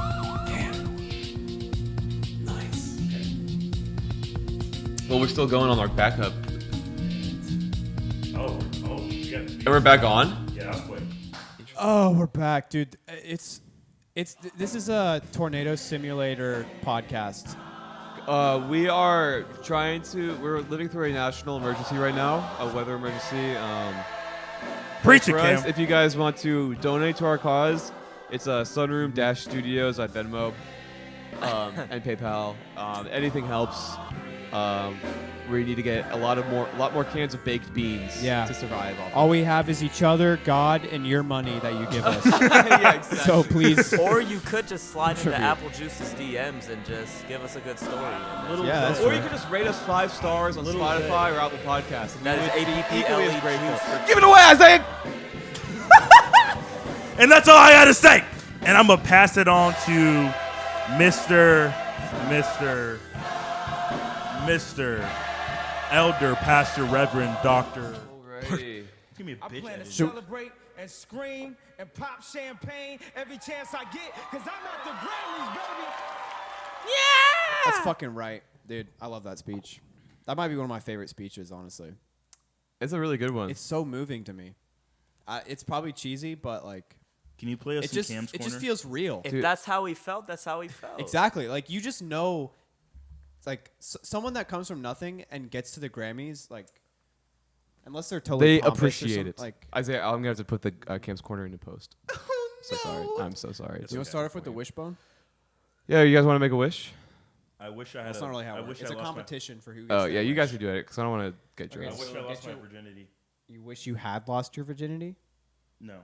Nice. Well, we're still going on our backup. Oh, you got And we're back on. Yeah, that's quick. Oh, we're back, dude. This is a tornado simulator podcast. We are we're living through a national emergency right now, a weather emergency. Preach it, For us, Cam. if you guys want to donate to our cause, it's Sunroom-Studios at Venmo and PayPal. Anything helps. We need to get a lot more cans of baked beans to survive off. All we have is each other, God, and your money that you give us. Yeah, exactly. So please. Or you could just slide into Tribute. Apple Juice's DMs and just give us a good story. And then- Yeah, that's or true. you can just rate us 5 stars on Spotify or Apple Podcasts. And That we is would be equally as grateful. APPLE. Give it away, Isaiah! And that's all I gotta say. And I'm gonna pass it on to Mr. Elder Pastor Reverend Doctor. Alrighty. Give me a I bitch. plan to Edit. celebrate and scream and pop champagne every chance I get, because I'm at the Grammys, baby. That's fucking right, dude. I love that speech. That might be one of my favorite speeches, honestly. It's a really good one. It's so moving to me. It's probably cheesy, but like Can you play us it some just Cam's it Corner? just feels real. If that's how he felt, that's how he felt. Exactly. Like you just know, it's like someone that comes from nothing and gets to the Grammys, like unless they're totally They pompous or appreciate it. Like, Isaiah, I'm gonna have to put the Cam's Corner into post. So sorry. I'm so sorry. do you want to start off with the wishbone? Yeah, you guys want to make a wish? I wish I had. That's not really how it I works. wish It's I a lost competition for who. Gets Oh their yeah, you wish. guys should do it because I don't want to get My, I yours. wish I lost my Get your- virginity. You wish you had lost your virginity. No.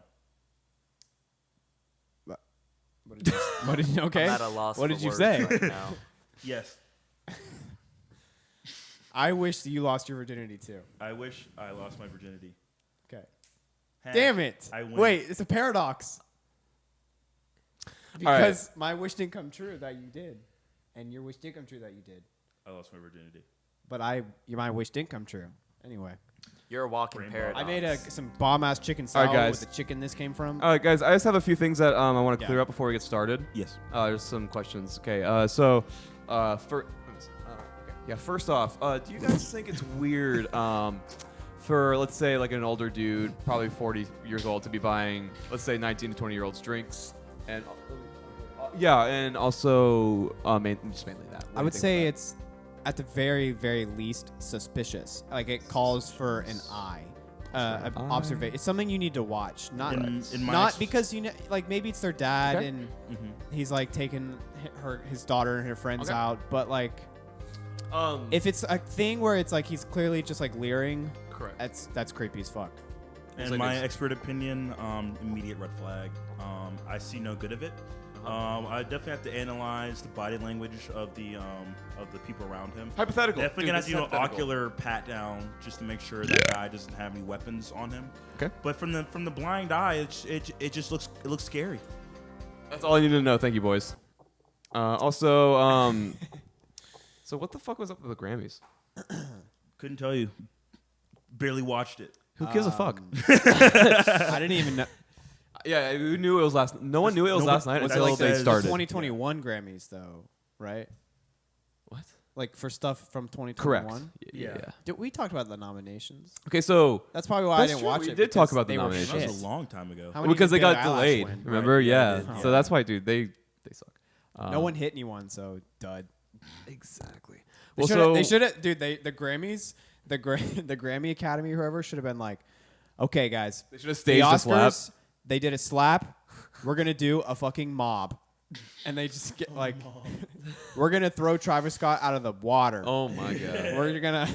What did you? Okay. I'm at a loss What for did you words say? right now. Yes. I wish that you lost your virginity too. I wish I lost my virginity. Okay. Hey, Damn it! I win. Wait, it's a paradox. All right. Because my wish didn't come true that you did, and your wish did come true that you did. I lost my virginity. But my wish didn't come true. Anyway, You're a walking Rainbow. paradox. I made some bomb ass chicken All right, salad guys. with the chicken this came from. All right, guys. I just have a few things that I want to Yeah. clear up before we get started. Yes. There's some questions. Okay. First off, do you guys think it's weird for, let's say, like an older dude, probably 40 years old, to be buying, let's say, 19 to 20-year-olds drinks, and and also just mainly that. What do I you would think say about it's at the very, very least suspicious. Like it calls for an eye. Observation. It's something you need to watch. Not In my not ex- because like maybe it's their dad Okay. and Mhm. he's like taking his daughter and her friends Okay. out, but like that? if it's a thing where it's like he's clearly just like leering, Correct. that's creepy as fuck. In like my this. expert opinion, immediate red flag. I see no good of it. I definitely have to analyze the body language of the people around him. Hypothetical. Definitely Dude, gonna this have to do is an hypothetical. ocular pat down just to make sure that guy doesn't have any weapons on him. Okay. But from the blind eye, it just looks scary. That's all I need to know. Thank you, boys. Also, so what the fuck was up with the Grammys? Couldn't tell you. Barely watched it. Who gives a fuck? I didn't even know. Yeah, who knew it was last? No one knew it was No one- last night was it until like they the started. 2021 Grammys though, right? What? Like for stuff from 2021. Correct. Yeah. We talked about the nominations. Okay, so That's probably why I That's didn't true. watch We it. did talk because about the they were nominations. That shit. was a long time ago. How many because did they got Billie Eilish delayed, win? remember? Right, Yeah. yeah, they did. So that's why, dude. They suck. No one hit anyone, so dud. Exactly. They Well, shoulda- so they should have, dude. The Grammys, the Grammy Academy, whoever should have been like, okay, guys, they should have the staged a slap. Oscars, they did a slap. We're gonna do a fucking mob, and they just get we're gonna throw Travis Scott out of the water. Oh my god. We're gonna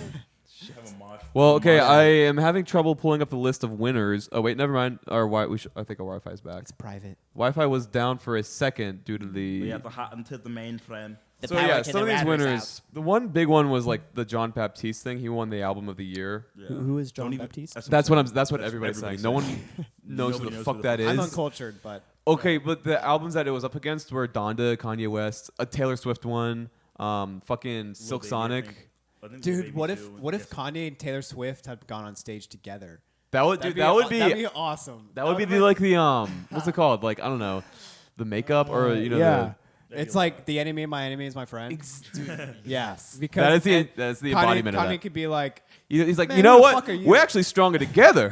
Have a mosh. Well, okay, Mosh. I am having trouble pulling up the list of winners. Oh wait, never mind. I think our Wi-Fi is back. It's private. Wi-Fi was down for a second due to the. We have to hot into the mainframe. So yeah, some of these winners. The one big one was like the John Baptiste thing. He won the album of the year. Yeah. Who is John Don't even- Baptiste? That's what That's everybody's saying. No everybody's one knows who Nobody the fuck that I'm is. uncultured, but Okay, but the albums that it was up against were Donda, Kanye West, a Taylor Swift one, fucking Silk Baby, I Sonic. think. I think Lil dude, Baby what if too, what I if guess. Kanye and Taylor Swift had gone on stage together? That would That'd that'd that'd be be awesome. that would be the like the what's it called? Like I don't know, the makeup or you know yeah. That'd It's be like the enemy of my enemy is my friend. Yes, the because that's the Kanye, embodiment of Kanye that. could be like, He's like, Man, you know who the what? fuck are you? We're actually stronger together.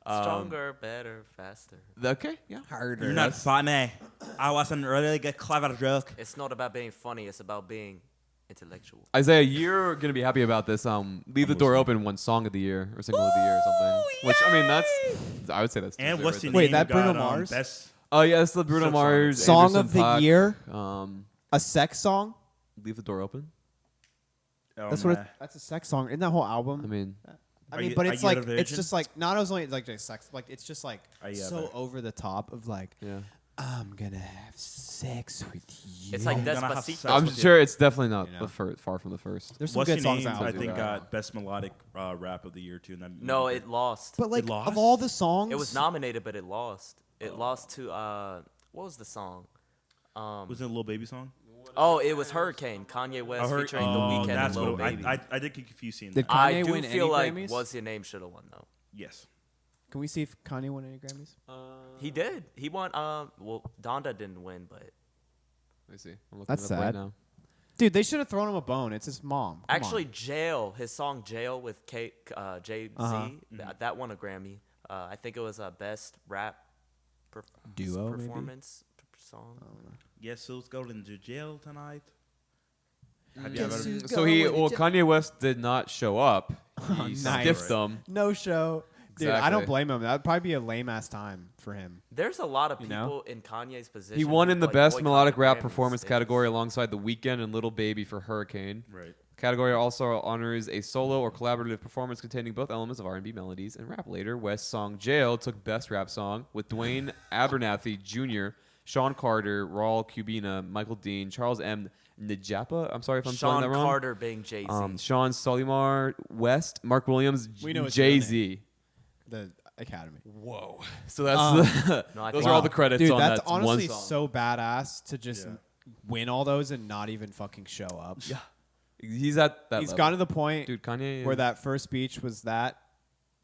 Stronger, better, faster. Okay, yeah. harder. You're not funny. I wasn't really good, clever joke. It's not about being funny. It's about being intellectual. Isaiah, you're gonna be happy about this. Leave the door open won song of the year or single of the year or something. Which I mean, that's I would say that's. And deserved what's right the there. Wait, name? that got, Bruno Mars? Best. Oh yeah, it's the Bruno Silk Mars Song Anderson of the Paak, year? Um, A sex song? leave the door open. That's what. That's a sex song. Isn't that whole album? I mean, Are you- but are it's you like a virgin? it's just like not only like just sex, like it's just like Are you so ever? over the top of like yeah. I'm gonna have sex with you. It's like I'm gonna have Despacito. sex I'm with you. sure it's definitely not You know? the far from the first. There's some What's good your songs name? out I there. think got best melodic rap of the year too. And that No, it lost. But like lost? of all the songs, It was nominated, but it lost. It lost to what was the song? was it a Lil Baby song? Oh, it was Hurricane. Kanye West featuring The Weeknd and that's Lil what Baby. I did get confused seeing Did that. Kanye I do win feel any like Grammys? What's Your Name should have won though. Yes. Can we see if Kanye won any Grammys? He did. He won. Well, Donda didn't win, but Let me see. I'm looking That's it up right sad. now. Dude, they should have thrown him a bone. It's his mom. Come actually, on. Jail. His song "Jail" with Jay Z. That won a Grammy. I think it was best rap Duo, maybe? performance song. Yes, who's going to jail tonight? So Kanye West did not show up. He nice. stiffed them. No show. Dude, I Exactly. don't blame him. That'd probably be a lame ass time for him. There's a lot of You people know? in Kanye's position. He won who, in the like, best boycotted melodic rap Grammys. performance It category was- alongside The Weeknd and Little Baby for Hurricane. Right. Category also honors a solo or collaborative performance containing both elements of R&B melodies and rap. Later, West's song "Jail" took Best Rap Song with Dwayne Abernathy Jr., Sean Carter, Raul Cubina, Michael Dean, Charles M. Njapa. I'm sorry if I'm spelling Sean that wrong. Carter being Jay Z. Sean Solimar, West, Mark Williams, We know his Jay real Z. The Academy. Whoa! So that's No, I those think- are all the credits Dude, on that's that honestly one song. so badass to just Yeah. win all those and not even fucking show up. Yeah, he's at that. He's level. gotten to the point Dude, Kanye. where that first speech was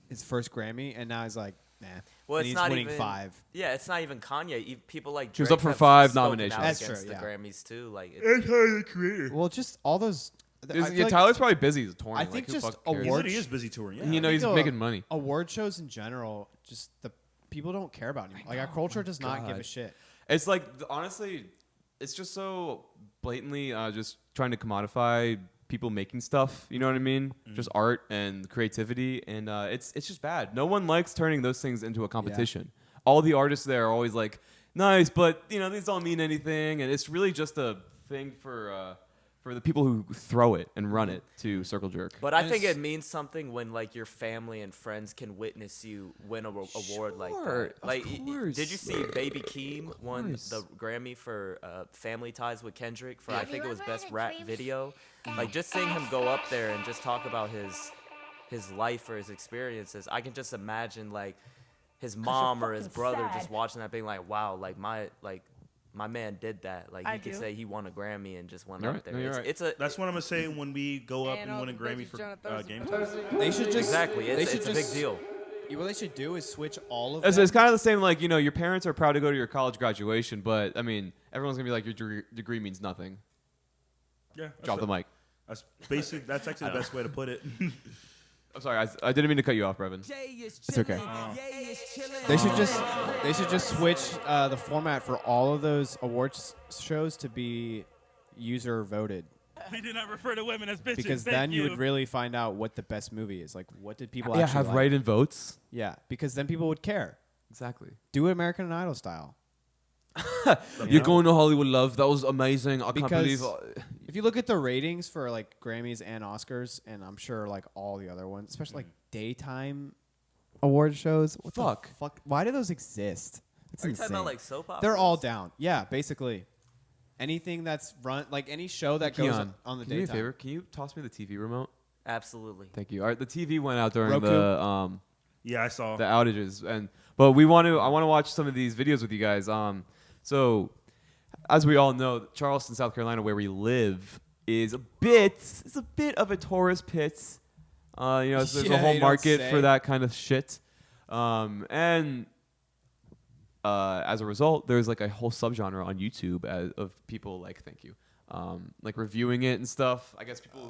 his first Grammy, and now he's like, nah. Well, and it's he's not winning even 5. Yeah, it's not even Kanye. People like He was Drake up for have 5 spoken nominations. out That's against true, the yeah. Grammys too. Like, it, Well, just all those. I feel like Tyler's probably busy touring. I like, think who just fuck cares? He award- said he is busy touring. Yeah. You know, he's think, making money. award shows in general, just the people don't care about anymore. Like our culture does not give a God. shit. It's like honestly, it's just so blatantly just trying to commodify people making stuff. You know what I mean? Just art and creativity, and it's just bad. No one likes turning those things into a competition. All the artists there are always like, nice, but you know these don't mean anything, and it's really just a thing for the people who throw it and run it to circle jerk. but I think it means something when like your family and friends can witness you win a award like Sure, that. Like, of course. did you see Baby Keem won course. the Grammy for Family Ties with Kendrick for I think it was best rap video. Like just seeing him go up there and just talk about his life or his experiences, I can just imagine like his mom or his brother just watching that being like, wow, like my man did that. Like he could say he won a Grammy and just went You're up right. there. No, you're right. It's a That's what I'm gonna say when we go up and win a Grammy for game time. They should just exactly. They It's should a big just- deal. What they should do is switch all of It's, them. it's kind of the same, like, you know, your parents are proud to go to your college graduation, but, I mean, everyone's going to be like, your degree means nothing. Yeah. Drop the mic. That's basic. That's actually the best way to put it. I'm sorry, I didn't mean to cut you off, Brevin. It's okay. They should just switch the format for all of those awards shows to be user voted, We do not refer to women as bitches. because Thank then you would really find out what the best movie is. Like, what did people Yeah, actually have like? write-in votes. Yeah, because then people would care. Exactly. Do it American Idol style. You're going to Hollywood, love. That was amazing. I can't Because believe. If If you look at the ratings for like Grammys and Oscars, and I'm sure like all the other ones, especially like daytime award shows. What the fuck? Why do those exist? It's Are you insane. talking about like soap operas? They're all down. Yeah, basically. Anything that's run, like any show that goes Keon, on the can you do me a daytime. favor? Can you toss me the TV remote? Absolutely. Thank you. All right, the TV went out during Roku? the Yeah, I saw. the outages, but I want to watch some of these videos with you guys. So as we all know, Charleston, South Carolina, where we live, is a bit of a tourist pit. There's Yeah, a you whole don't market say. for that kind of shit. And as a result, there's like a whole subgenre on YouTube of people like reviewing it and stuff. I guess people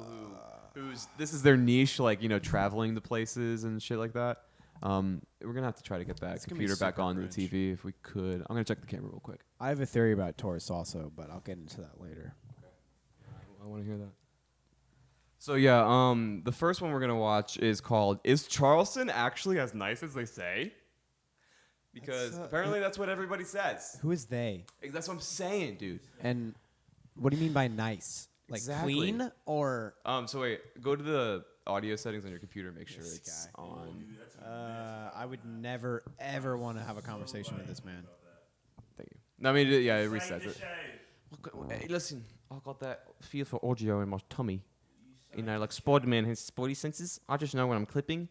who's this is their niche, like traveling to places and shit like that. We're gonna have to try to get that It's gonna be computer back super on the cringe. TV if we could. I'm gonna check the camera real quick. I have a theory about tourists also, but I'll get into that later. I want to hear that. So yeah, the first one we're gonna watch is called "Is Charleston Actually as Nice as They Say?" Because apparently that's what everybody says. Who is they? That's what I'm saying, dude. And what do you mean by nice? Like Exactly. clean or? So wait, go to the audio settings on your computer. Make sure This it's guy. on. I would never ever want to have a conversation with this man. Thank you. No, I mean, yeah, it resets it. Hey, listen, I got that feel for audio in my tummy. Like Spider-Man has spidey senses. I just know when I'm clipping.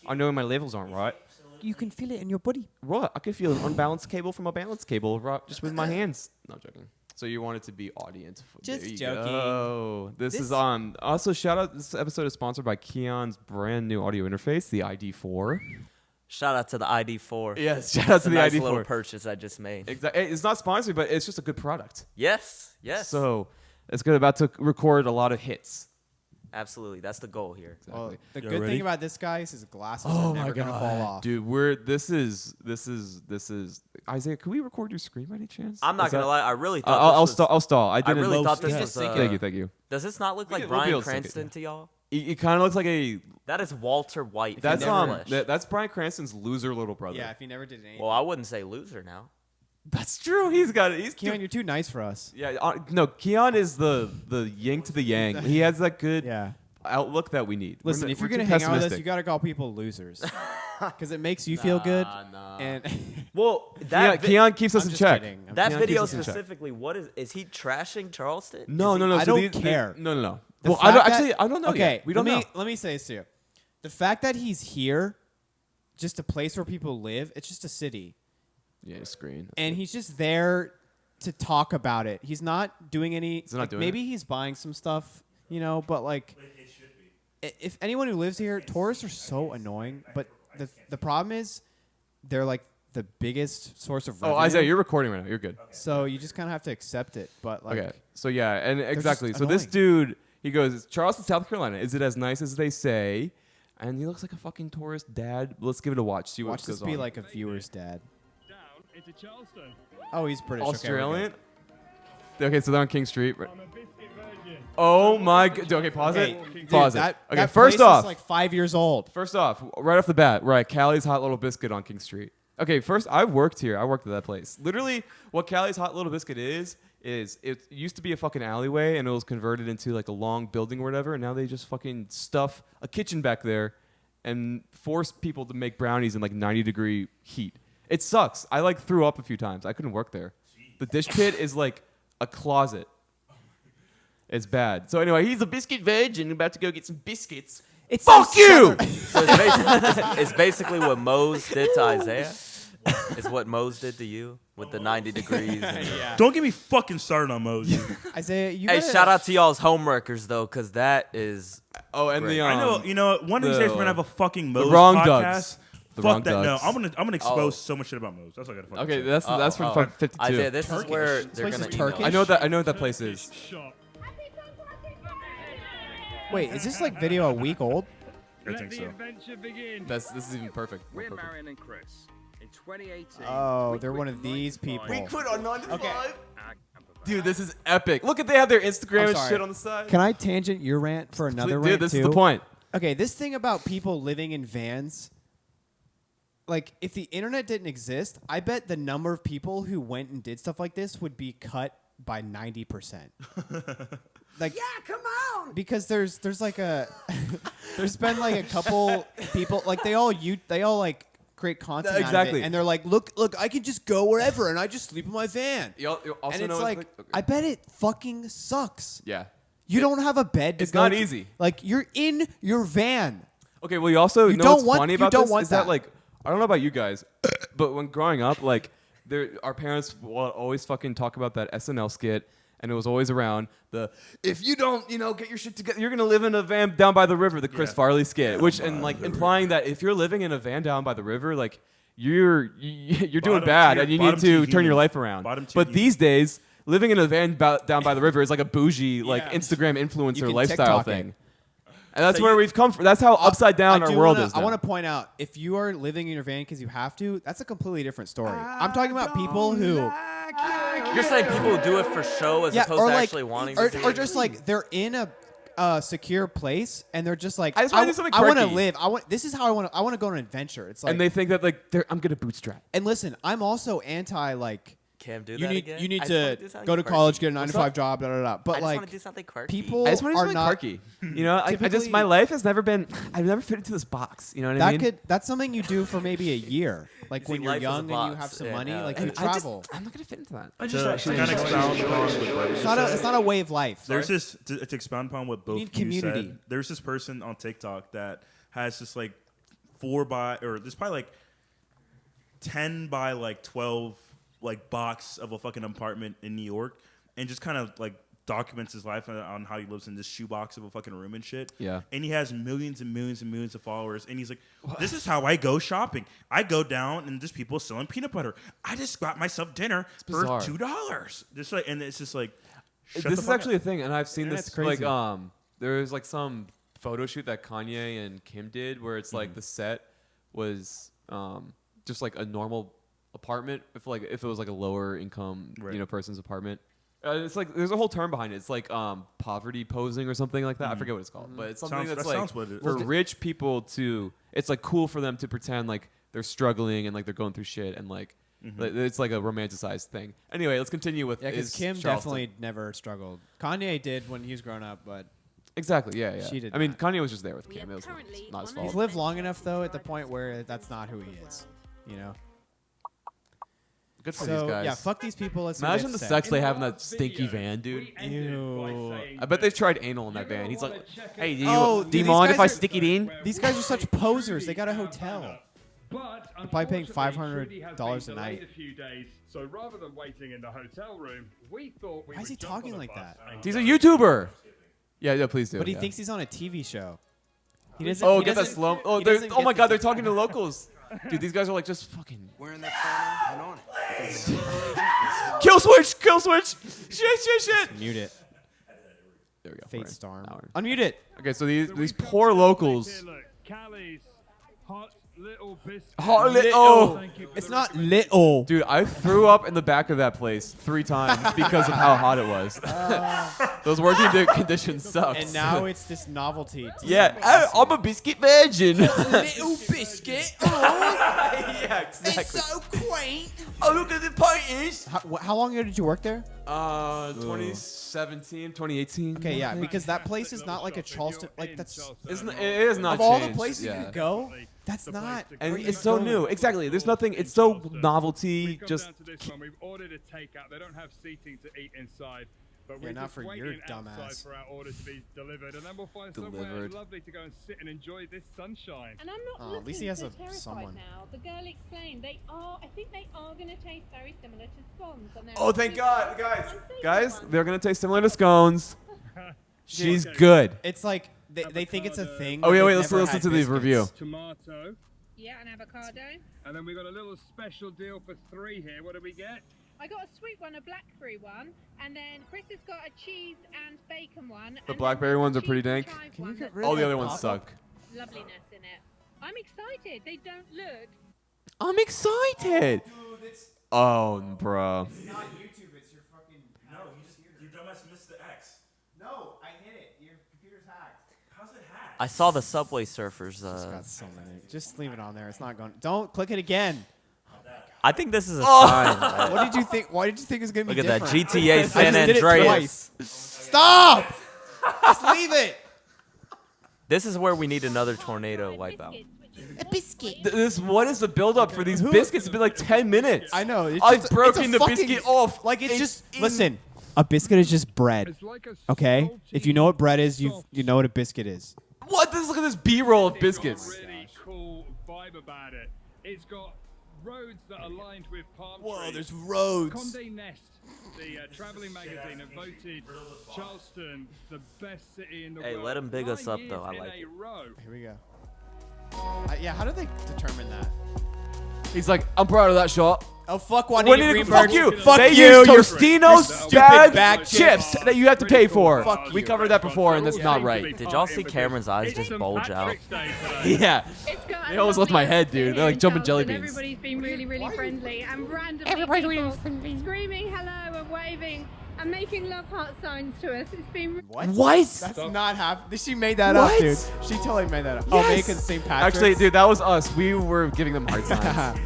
I know when my levels aren't right. You can feel it in your body. Right, I can feel an unbalanced cable from a balanced cable, right, just with my hands. No, joking. So you want it to be audience. Just there you joking. Go. This is on. Also, shout out. This episode is sponsored by Keon's brand new audio interface, the ID4. Shout out to the ID4. Yes, shout out It's to a the nice ID4. little purchase I just made. Exactly. It's not sponsored, but it's just a good product. Yes. So it's good. About to record a lot of hits. Absolutely. That's the goal here. Well, Exactly. the You good ready? thing about this guy is his glasses are never gonna fall off. Dude, this is Isaiah. Can we record your screen by any chance? I'm not Is gonna that- lie. I really thought I'll this was, I'll stall. I didn't. really thought this Yeah. was. Thank you. Does this not look We like can- we'll be Bryan able to sync it, Cranston yeah. to y'all? It kind of looks like a. That is Walter White. That's from the flesh. that's Bryan Cranston's loser little brother. Yeah, if he never did anything. Well, I wouldn't say loser now. That's true. He's got it. He's Keon, you're too nice for us. yeah. No, Keon is the yin to the yang. He has that good Yeah. outlook that we need. Listen, if you're gonna hang out with us, you gotta call people losers, because it makes you feel good. And Well, Keon keeps us I'm in just check. kidding. that Keon video keeps us in check. specifically, what is he trashing Charleston? No, Is he- no. I so don't care. No. The Well, I don't fact that- actually. I don't know. Okay, yet. We don't know. Let me say this to you: the fact that he's here, just a place where people live. It's just a city, Yeah, screen. and he's just there to talk about it. He's not doing any. He's not like, doing maybe he's buying some stuff, but like, if anyone who lives here, tourists are so annoying. But the problem is, they're like the biggest source of revenue. Oh, Isaiah, you're recording right now. You're good. So you just kind of have to accept it. But like, Okay. So yeah, and exactly. just So this annoying. dude, he goes, Charleston, South Carolina. Is it as nice as they say? And he looks like a fucking tourist dad. Let's give it a watch. See what watch goes this be on. like a viewer's dad. Down into Charleston. Oh, he's British. Okay, we're Australian. good. Okay, so they're on King Street. Right. I'm a biscuit virgin. Oh my god. Okay, pause Hey, it. dude, Pause it. that- Okay, that first place off, is like 5 years old. first off, right off the bat, we're at Callie's Hot Little Biscuit on King Street. Okay, first, I worked here. I worked at that place. Literally, what Callie's Hot Little Biscuit is it used to be a fucking alleyway, and it was converted into like a long building or whatever, and now they just fucking stuff a kitchen back there and force people to make brownies in like 90-degree heat. It sucks. I like threw up a few times. I couldn't work there. The dish pit is like a closet. It's bad. So anyway, he's a biscuit virgin about to go get some biscuits. It's Fuck you! So it's basically what Mose did to Isaiah. Is what Mose did to you with the 90 degrees. And Don't get me fucking started on Moses. Isaiah, you Hey, gotta- shout out to y'all's homeworkers though, because that is. Oh, and Great. the I know. You know what? One of these days we're gonna have a fucking Mose wrong podcast. Dugs. The Fuck wrong that. No, Dugs. I'm gonna expose so much shit about Mose. That's what I gotta fucking Okay, say. that's from fucking 52. Isaiah, this is where This they're place gonna is email Turkish? I know what that place is. Shop. Wait, is this like video a week old? I Let think the so. adventure begin. This is even perfect. More We're perfect. Marion and Chris. In 2018. Oh, we they're quit one of these 9 to 5. people. quit on 9 to Okay. 5. Ag and provide. Dude, this is epic. Look at they have their Instagram I'm and sorry. shit on the side. Can I tangent your rant for another Dude, rant this too? is the point. Okay, this thing about people living in vans. Like, if the internet didn't exist, I bet the number of people who went and did stuff like this would be cut by 90%. like Yeah, come on. because there's like a there's been like a couple people like they all like create content out of Exactly. it, and they're like, look, I can just go wherever and I just sleep in my van. You also And it's know like, okay. I bet it fucking sucks. Yeah. You don't have a bed to It's go not to. easy. Like you're in your van. Okay, well, you also You know don't what's want- funny you about don't this want is that that. like I don't know about you guys, but when growing up, like our parents will always fucking talk about that SNL skit, and it was always around the if you don't get your shit together, you're gonna live in a van down by the river, the Chris Farley skit, which and like implying that if you're living in a van down by the river, like you're doing Bottom bad tier- and you bottom need tier to turn your human. life around. Bottom tier But human. these days, living in a van down by the river is like a bougie like Yeah. Instagram You influencer can lifestyle TikTok it. thing. And that's So where you- we've come from. That's how upside down I our do world wanna- is I now. want to point out, if you are living in your van because you have to, that's a completely different story. I'm talking about people who, You're saying people do it for show as opposed or to like, actually wanting or, to do or it? just like they're in a secure place and they're just like, I just wanna do something I want to quirky. live. This is how I want to go on an adventure. It's like, And they think that like I'm gonna bootstrap. and listen, I'm also anti like. Cam, do You that need again? you need I just wanna to do something go to quirky. college, get a 9 to What's 5 job, da da da. I But just like want to do something quirky. people I just want to do are something not. quirky. You know, I just my Typically- life has never been. I've never fit into this box. You know what I mean? That's something you do for maybe a year. Like You when see, you're life is a young and you box. have some Yeah, money, no, like and you I just, travel. I'm not gonna fit into that. To kind of expound upon what Brett It's not a way of life. There's this to expound upon what both need of you community. said. There's this person on TikTok that has this like 4 by or there's probably like 10 by like 12 like box of a fucking apartment in New York, and just kind of like documents his life on how he lives in this shoebox of a fucking room and shit. Yeah. And he has millions and millions and millions of followers, and he's like, "This is how I go shopping. I go down and there's people selling peanut butter. I just got myself dinner for bizarre. $2." Just like, and it's just like. shut This the is fuck actually up. a thing, and I've seen Internet's this crazy. like there's like some photo shoot that Kanye and Kim did where it's like the set was just like a normal apartment if it was like a lower income Right. person's apartment. It's like there's a whole term behind it. It's like poverty posing or something like that. I forget what it's called, but it's something Sounds- that's that like sounds what it is. for rich people to. It's like cool for them to pretend like they're struggling and like they're going through shit and like it's like a romanticized thing. Anyway, let's continue with Yeah, because is Kim Charleston. definitely never struggled. Kanye did when he was growing up, but Exactly. Yeah. She did I mean, not. Kanye was just there with We Kim. are It was currently not his one he's fault. lived long enough though at the point where that's not who he is. You know. Good for So these guys. yeah, fuck these people. Let's see Imagine what the they sex say. they have in that stinky van, dude. Ew. I bet they've tried anal in that van. He's like, hey, do you, Oh, do dude, you these mind if guys I are- stick it in? These guys are such posers. They got a hotel. But By paying unfortunately, $500 Trudy a has been night. delayed a few days, so rather than waiting in the hotel room, we thought we Why is would he jump talking on the like bus that? and He's a go. YouTuber. Yeah, please do. But he yeah. thinks he's on a TV show. He doesn't. Oh, he get that doesn't- slow. Oh, he they're, doesn't oh get my the- God, they're talking to locals. Dude, these guys are like just fucking. We're in that phone and on it. Kill switch, kill switch. Shit. Mute it. There we go. Fate We're in. storm. Now we're in. Unmute it. Okay, so these So we've got poor some locals. here, look, Callie's hot little biscuit. Hot little. Thank you for It's the not recommendation. little. Dude, I threw up in the back of that place 3 times because of how hot it was. Those working conditions sucked. And now it's this novelty. to yeah, some I'm a biscuit virgin. Little biscuit. Oh, yeah, exactly. it's so quaint. Oh, look at the paintings. How long ago did you work there? 2017, 2018. Okay, yeah, I think. because that place is not like a Charleston. Like that's Isn't it is not of all the changed, places yeah. you could go. That's not. And where you it's so go. new. Exactly. There's nothing. It's so novelty. We've come Just down to this one. We've ordered a takeout. They don't have seating to eat inside. But Yeah, we're not just for your waiting dumbass. outside for our order to be delivered, and then we'll find somewhere Delivered. lovely to go and sit and enjoy this sunshine. And I'm not Oh, looking at least he has so a- terrified someone. now. The girl explained I think they are going to taste very similar to scones. And they're oh, thank super God, good. guys. And savory Guys, ones. they're gonna taste similar to scones. She's Okay. good. It's like they think it's a thing. Oh but yeah, they've wait. Let's never listen had to the biscuits. review. Tomato, Yeah, an avocado. and then we got a little special deal for 3 here. What do we get? I got a sweet one, a blackberry one, and then Chris has got a cheese and bacon one. The and blackberry then ones are cheese pretty and dank. chive Can you one get that's rid All of the that other ones pop-up? suck. loveliness in it. I'm excited. They don't look. I'm excited. Oh, bro. It's not YouTube. It's your fucking. No, you dumbass missed the X. No, I hit it. Your computer's hacked. How's it hacked? I saw the Subway Surfers. It's got so many. Just leave it on there. It's not going. Don't click it again. I think this is a sign. that- What did you think? Why did you think it was gonna be Look at that different? GTA San I just did it Andreas. twice. Stop! Just leave it. This is where we need another tornado wipeout. A biscuit. What is the build-up for these biscuits? It's been like 10 minutes. I know. It's I've just, broken it's a the fucking- biscuit off. Like it's It's just in- listen. A biscuit is just bread. It's like a Okay. If you know what bread is, salty you know what a biscuit is. What? Look at this B-roll of It's biscuits. got a really cool vibe about it. It's got roads that are lined with palm Whoa, trees. there's roads. Condé Nast, the traveling magazine, have voted Charleston the best city in the Hey, world. let 'em big us 9 up, though. I years in like a it. row. Here we go. Yeah. How did they determine that? He's like, I'm proud of that shot. Oh fuck! Juanita What did Greenberg. fuck you? Fuck They you. use You're Tostino's stupid bag, bag chips that you have to pay for. Fuck We you. covered that before, and that's not right. Did y'all see Cameron's eyes just bulge out? Yeah. It's got They a almost left my lovely head, dude. They're like in jumping jelly Charleston. beans. Everybody's been really, really friendly and randomly Everybody's really people friendly. screaming hello and waving and making love heart signs to us. It's been What? That's not happening. She made that up, What? dude. She totally made that up. Oh, maybe because St. Patrick's. Actually, dude, that was us. We were giving them hard times.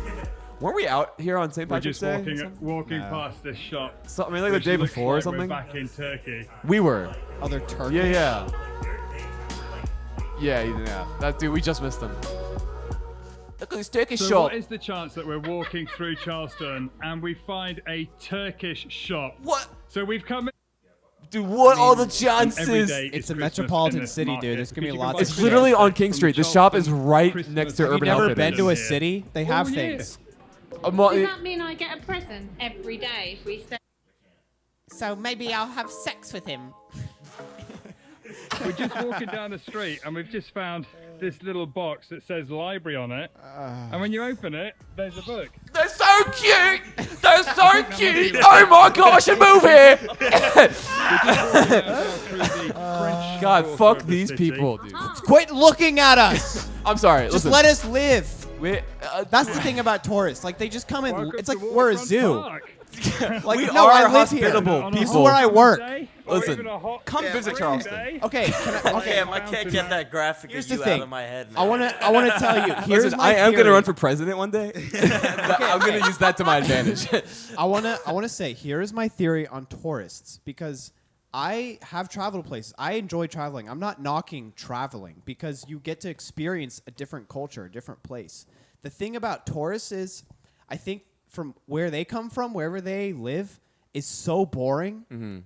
Weren't we out here on St. We're Patrick's just Day? walking past this shop. So, I mean, like the which day looks before or like something? We're back in Turkey. We were. Other Turkish. Yeah. Yeah. That dude, we just missed them. Look at this Turkish So shop. what is the chance that we're walking through Charleston and we find a Turkish shop? What? So we've come. Dude, what are the Every chances? day It's a Christmas metropolitan in this city, dude. market There's gonna be because you lots can of buy It's shit. literally on Christmas King from Street. The shop is Charleston right Christmas next to Have you Urban Never Outfitters. been to a Here. city? They have yeah. things. Does that mean I get a present every day if we stay? So maybe I'll have sex with him. We're just walking down the street and we've just found this little box that says library on it. And when you open it, there's a book. They're so cute! They're so cute! Oh my god, I should move here! God, fuck these people, dude. Quit looking at us. I'm sorry. Just listen. let us live. We, That's the thing about tourists. Like they just come in. Welcome It's like to we're a Waterfront zoo. Park. Like We no, are I live here. hospitable On a This is people. where I work. day, or Listen, even a hot come visit spring Charleston. day. Okay, okay. Damn, I can't get that graphic Here's of the you thing. out of my head now. I want to tell you. Here's Listen, my I am theory. gonna run for president one day. I'm gonna use that to my advantage. I want to say here is my theory on tourists because I have traveled places. I enjoy traveling. I'm not knocking traveling because you get to experience a different culture, a different place. The thing about tourists is I think from where they come from, wherever they live, is so boring. Mm-hmm.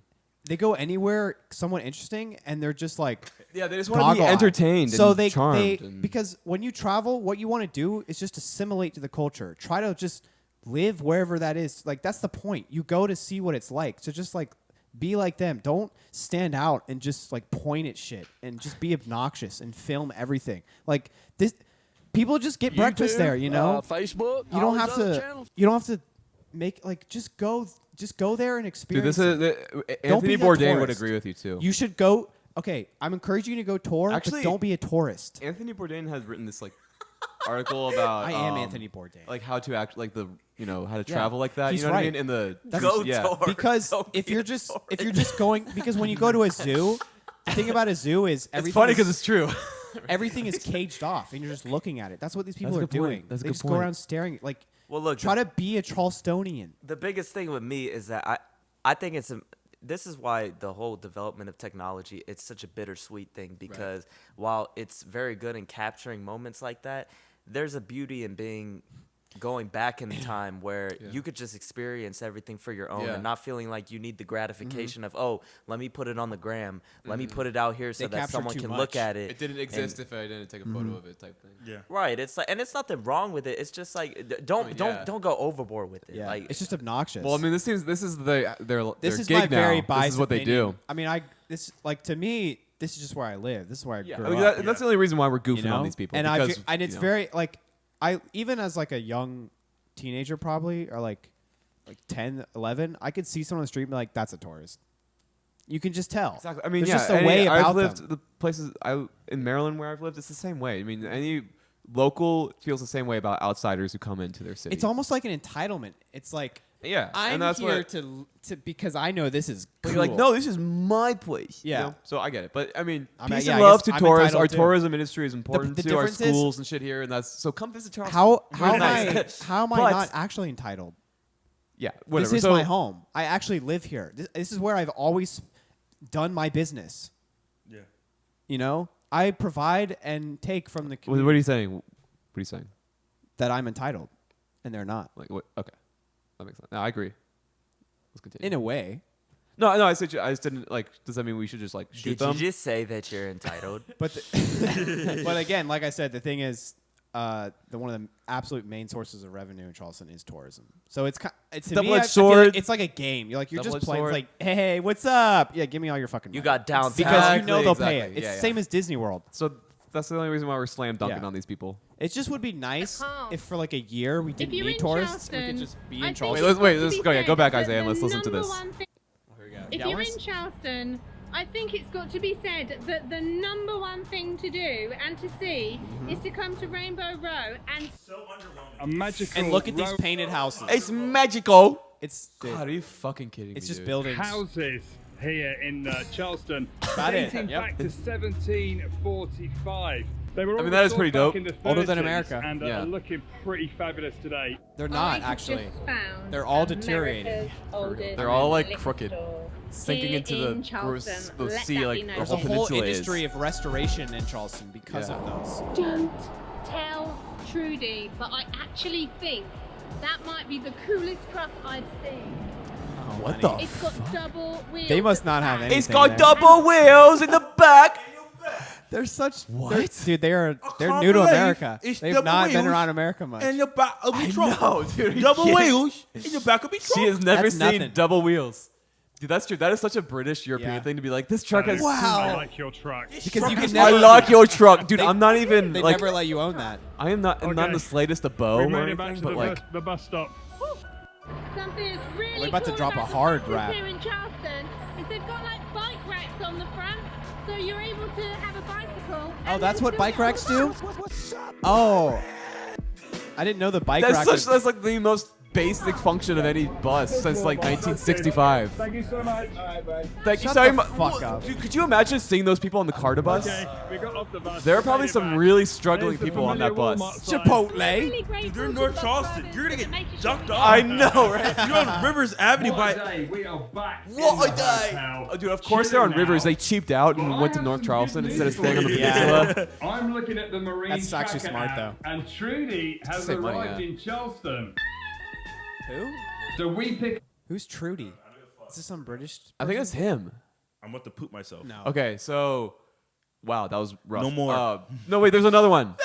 They go anywhere somewhat interesting and they're just like Yeah, they just want to be goggle-eyed. entertained So and they charmed. and- because when you travel, what you want to do is just assimilate to the culture. Try to just live wherever that is. Like that's the point. You go to see what it's like. So just like be like them. Don't stand out and just like point at shit and just be obnoxious and film everything. Like this people just get breakfast there, you know? Facebook. You don't have to you don't have to make like just go there and Dude, experience this is it. Anthony be a Bourdain would tourist. agree with you too. You should go. Okay, I'm encouraging you to go tour, Actually- but don't be a tourist. Anthony Bourdain has written this like article about I am Anthony Bourdain. like how to act like the how to Yeah, travel like that. he's You know what I right. mean? In the Go yeah. tour. Because Don't if be you're a just tourist. going because when you go to a zoo, the thing about a zoo is It's everything funny is- because it's true. everything is caged off and you're just looking at it. That's what these people That's a are good point. doing. That's a they good just go point. around staring. Like Well, look, try to be a Charlestonian. the biggest thing with me is that I think this is why the whole development of technology, it's such a bittersweet thing because while it's very good in capturing moments like that, there's a beauty in going back in time where you could just experience everything for your own Yeah. and not feeling like you need the gratification of, oh, let me put it on the gram. Let me put it out here so They that capture someone too can much. look at it. It didn't exist if I didn't take a photo of it, type thing. Yeah. Right. It's like, and it's nothing wrong with it. It's just like, don't go overboard with it. Yeah, Like, it's just obnoxious. Well, I mean, this is their this is gig my now. very This biased is what they opinion. do. I mean, to me, this is just where I live. This is where I Yeah, grew I mean, up. that's the only reason why we're goofing you know? on these people. And because, and it's you know, very like I even as like a young teenager probably or like 10, 11, I could see someone on the street and be like, that's a tourist. You can just tell. Exactly. I mean, There's yeah. just a way I've about lived them. the places in Maryland where I've lived. It's the same way. I mean, any local feels the same way about outsiders who come into their city. It's almost like an entitlement. It's like Yeah, I'm and that's here what, to because I know this is but cool. you're like, no, this is my place. Yeah. You know? So I get it, but I mean, I mean, peace yeah, and I love guess to I'm tourists. Our entitled too. tourism industry is important the to our difference is- schools and shit here, and that's so come visit Charleston. how Really am I nice. how am I But- not actually entitled? Yeah, whatever. This is so, my home. I actually live here. This is where I've always done my business. Yeah. You know, I provide and take from the What community are you saying? What are you saying? that I'm entitled, and they're not. Like what? Okay, that makes sense. No, I agree. Let's continue. In a way, No, I said I just didn't like. Does that mean we should just like shoot Did them? you just say that you're entitled? but but again, like I said, the thing is, one of the absolute main sources of revenue in Charleston is tourism. So it's to me, Double-edged I feel like sword. it's like a game. You're just Double-edged playing. It's sword. like, hey, what's up? Yeah, give me all your fucking. You money. got downtown. because you know they'll pay it. Exactly. It's Yeah, the yeah. same as Disney World. So that's the only reason why we're slam dunking Yeah. on these people. It just would be nice if for like a year we didn't you're need in tourists. We Charleston, could just be I in think Charleston. it's Wait, got to let's be go. Yeah, go said back, that Isaiah, and the let's listen to number this. one thing- If Yeah, you're let's- in Charleston, I think it's got to be said that the number one thing to do and to see is to come to Rainbow Row and A magical And look at these row painted houses. It's magical. It's God, are you fucking kidding me? it's just dude? buildings. houses here in Charleston, About it, dating yep. back to 1745. They were all mean, that is pretty restored dope. back in the Older than 30s America. and Yeah. are looking pretty fabulous today. They're I not have actually. just found They're all deteriorating. America's oldest They're all, like, liquor crooked. store Sinking here into in the Charleston. gross, the Let sea, that like be the known. There's whole a whole peninsula industry is. of restoration in Charleston because Yeah. of those. Don't tell Trudy, but I actually think that might be the coolest truck I've seen. What It's got double wheels. They must at not the have back. any- It's anything got there. double wheels in the back. They're such What? Dude, they're can't new to believe America. it's They've double not been wheels around America much. And your back of the trunk. No, dude. are you Double kidding? wheels in your back of the trunk. She has never That's seen nothing. double wheels. Dude, that's true. That is such a British European Yeah. thing to be like. This truck has. I like your truck. Because you can I never. like your truck, dude. They- I'm not even They like. never let you own that. I am not. I'm not in Okay. the slightest a bow We or made it back anything, to but like. the bus stop. Something that's really We're about to cool drop a about the hard buses rap. here in Charleston is they've got like bike racks on the front, so you're able to have a bicycle. Oh, and that's then what still bike get on racks the do? bus. Oh. I didn't know the bike That's rack such. was- That's like the most basic function of any bus since like 1965. Thank you so much. Thank you. Shut Sorry, the fuck up. Dude, could you imagine seeing those people on the car to bus? Okay, we got off the bus. There are we probably made it some back. really struggling There's the people on that familiar bus. Walmart sign. Chipotle. Really grateful They're in to North bus Charleston. drivers You're gonna for get making sure ducked we off. I know, right? You're on Rivers Avenue What a by. day. We are back. What in a the day! hotel. Oh, dude, of course they're on Chilling Rivers. now. They cheaped out and Well, I went to have North some Charleston good instead of news staying on the for you. peninsula. I'm looking at the Marine That's actually Tracker smart, app, though. And Trudy has Save money, arrived yeah. in Charleston. Who? So we pick. Who's Trudy? Is this some British? I think that's him. I'm about to poop myself. No. Okay, so wow, that was rough. No more. No, wait, there's another one.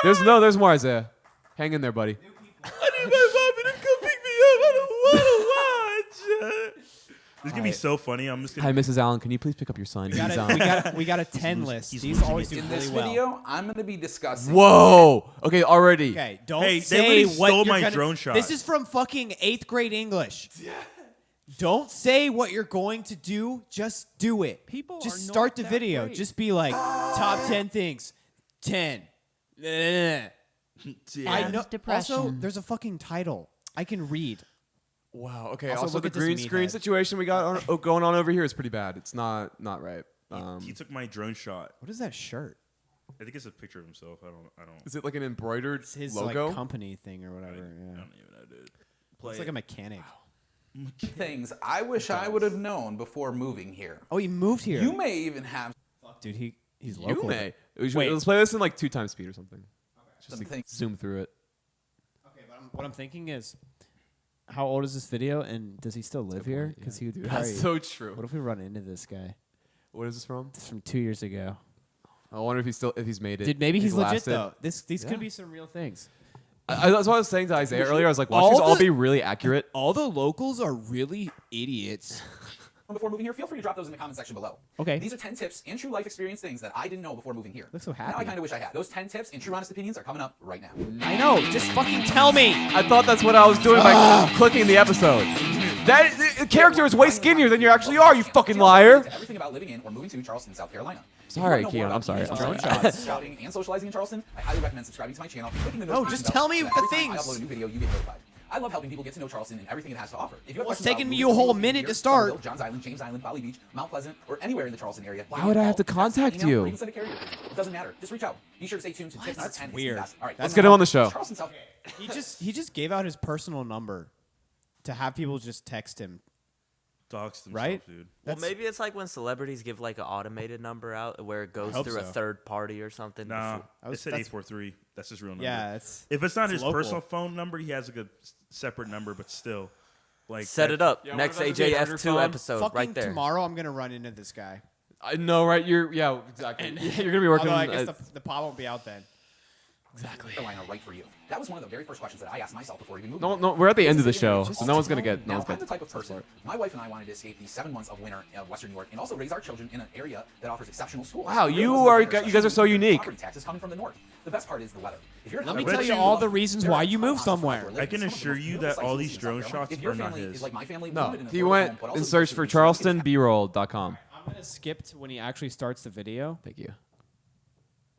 There's more, Isaiah. Hang in there, buddy. I need my mommy to come pick me up. I don't want to watch. This is gonna be so funny. I'm just gonna. Hi, Mrs. Allen. Can you please pick up your son? We got a 10 list. he's These losing always it. do In really this well. video, I'm going to be discussing. Whoa. Okay, already. Okay, don't Hey, they say literally what stole you're my gonna, drone shot. This is from fucking 8th grade English. Don't say what you're going to do. Just do it. People just are start not the that video. great. Just be like top 10 things. 10. I know. Also, there's a fucking title. I can read. Wow. Okay. Also, Also, look the at this green screen meathead. situation we got going on over here is pretty bad. It's not right. He took my drone shot. What is that shirt? I think it's a picture of himself. I don't. Is it like an embroidered It's his logo? like company thing or whatever. I Yeah. don't even know, dude. Looks like a mechanic. Things I wish I would have known before moving here. Oh, he moved here. You may even have Dude, he's You local. may. Wait. Let's play this in like 2x speed or something. Just like Something. zoom through it. Okay, but what I'm thinking is, how old is this video, and does he still live here? Because he would be That's very- so true. What if we run into this guy? What is this from? This is from 2 years ago. I wonder if he's made it. Dude, maybe he's legit lasted. though. These Yeah. could be some real things. That's what I was saying to Isaiah earlier. I was like, watch these all be really accurate. All the locals are really idiots. before moving here, feel free to drop those in the comment section below. Okay. These are 10 tips and true life experience things that I didn't know before moving here. Look so Now I happy. kind of wish I had. Those 10 tips and true honest opinions are coming up right now. I know. Just fucking tell me. I thought that's what I was doing by clicking the episode. That the character is way skinnier than you actually are, you fucking liar. Everything about living in or moving to Charleston, South Carolina. Sorry, If you Keon, wanna I'm know sorry. more about Drone drone shots. shopping and socializing in Charleston, I highly recommend subscribing to my channel. Clicking the No, notification just bell, tell me so the every time I things. upload a new video, you get notified. I love helping people get to know Charleston and everything it has to offer. If you have Well, it's questions taken about me a moving whole here, minute to start. Somerville, Johns Island, James Island, Folly Beach, Mount Pleasant, or anywhere in the Charleston area. Why would I have to contact email, you? Or even send a carrier pigeon. It doesn't matter. Just reach out. Be sure to stay tuned to tips That's and weird. All right, Let's get him on the show. Charleston, South. He just gave out his personal number to have people just text him. Dogs themselves, Right? dude. Well, maybe it's like when celebrities give like an automated number out where it goes hope through a so. third party or something. Nah, before- it said 843. That's his real number. Yeah, it's if it's not it's his local. personal phone number, he has like a separate number, but still, like Set that- it up. Yeah, Next what about the AJF2 phone? episode Fucking right there. tomorrow, I'm gonna run into this guy. I know, right? Yeah, exactly. You're gonna be working. Although I guess the pod won't be out then. Exactly. Carolina, right for you. That was one of the very first questions that I asked myself before even moving. No, here. no, we're at the end of the Is this show, area so no one's gonna get. No Now, one's I'm the gonna. type of person. My wife and I wanted to escape the 7 months of winter in Western New York and also raise our children in an area that offers exceptional schools. Wow, It really you wasn't are- fair, you guys are so especially unique. Property taxes coming from the north. The best part is the weather. If you're Let me bet tell you you all love- the reasons there why are you tons moved of spots somewhere. where I living can is some of the assure most you beautiful that sights all to these see in drone South Carolina. shots If your are not family his. is like my family, we No, lived in a he four-bedroom went home, but also and lived searched in for a Charleston big B-roll.com. I'm gonna skip to when he actually starts the video. Thank you.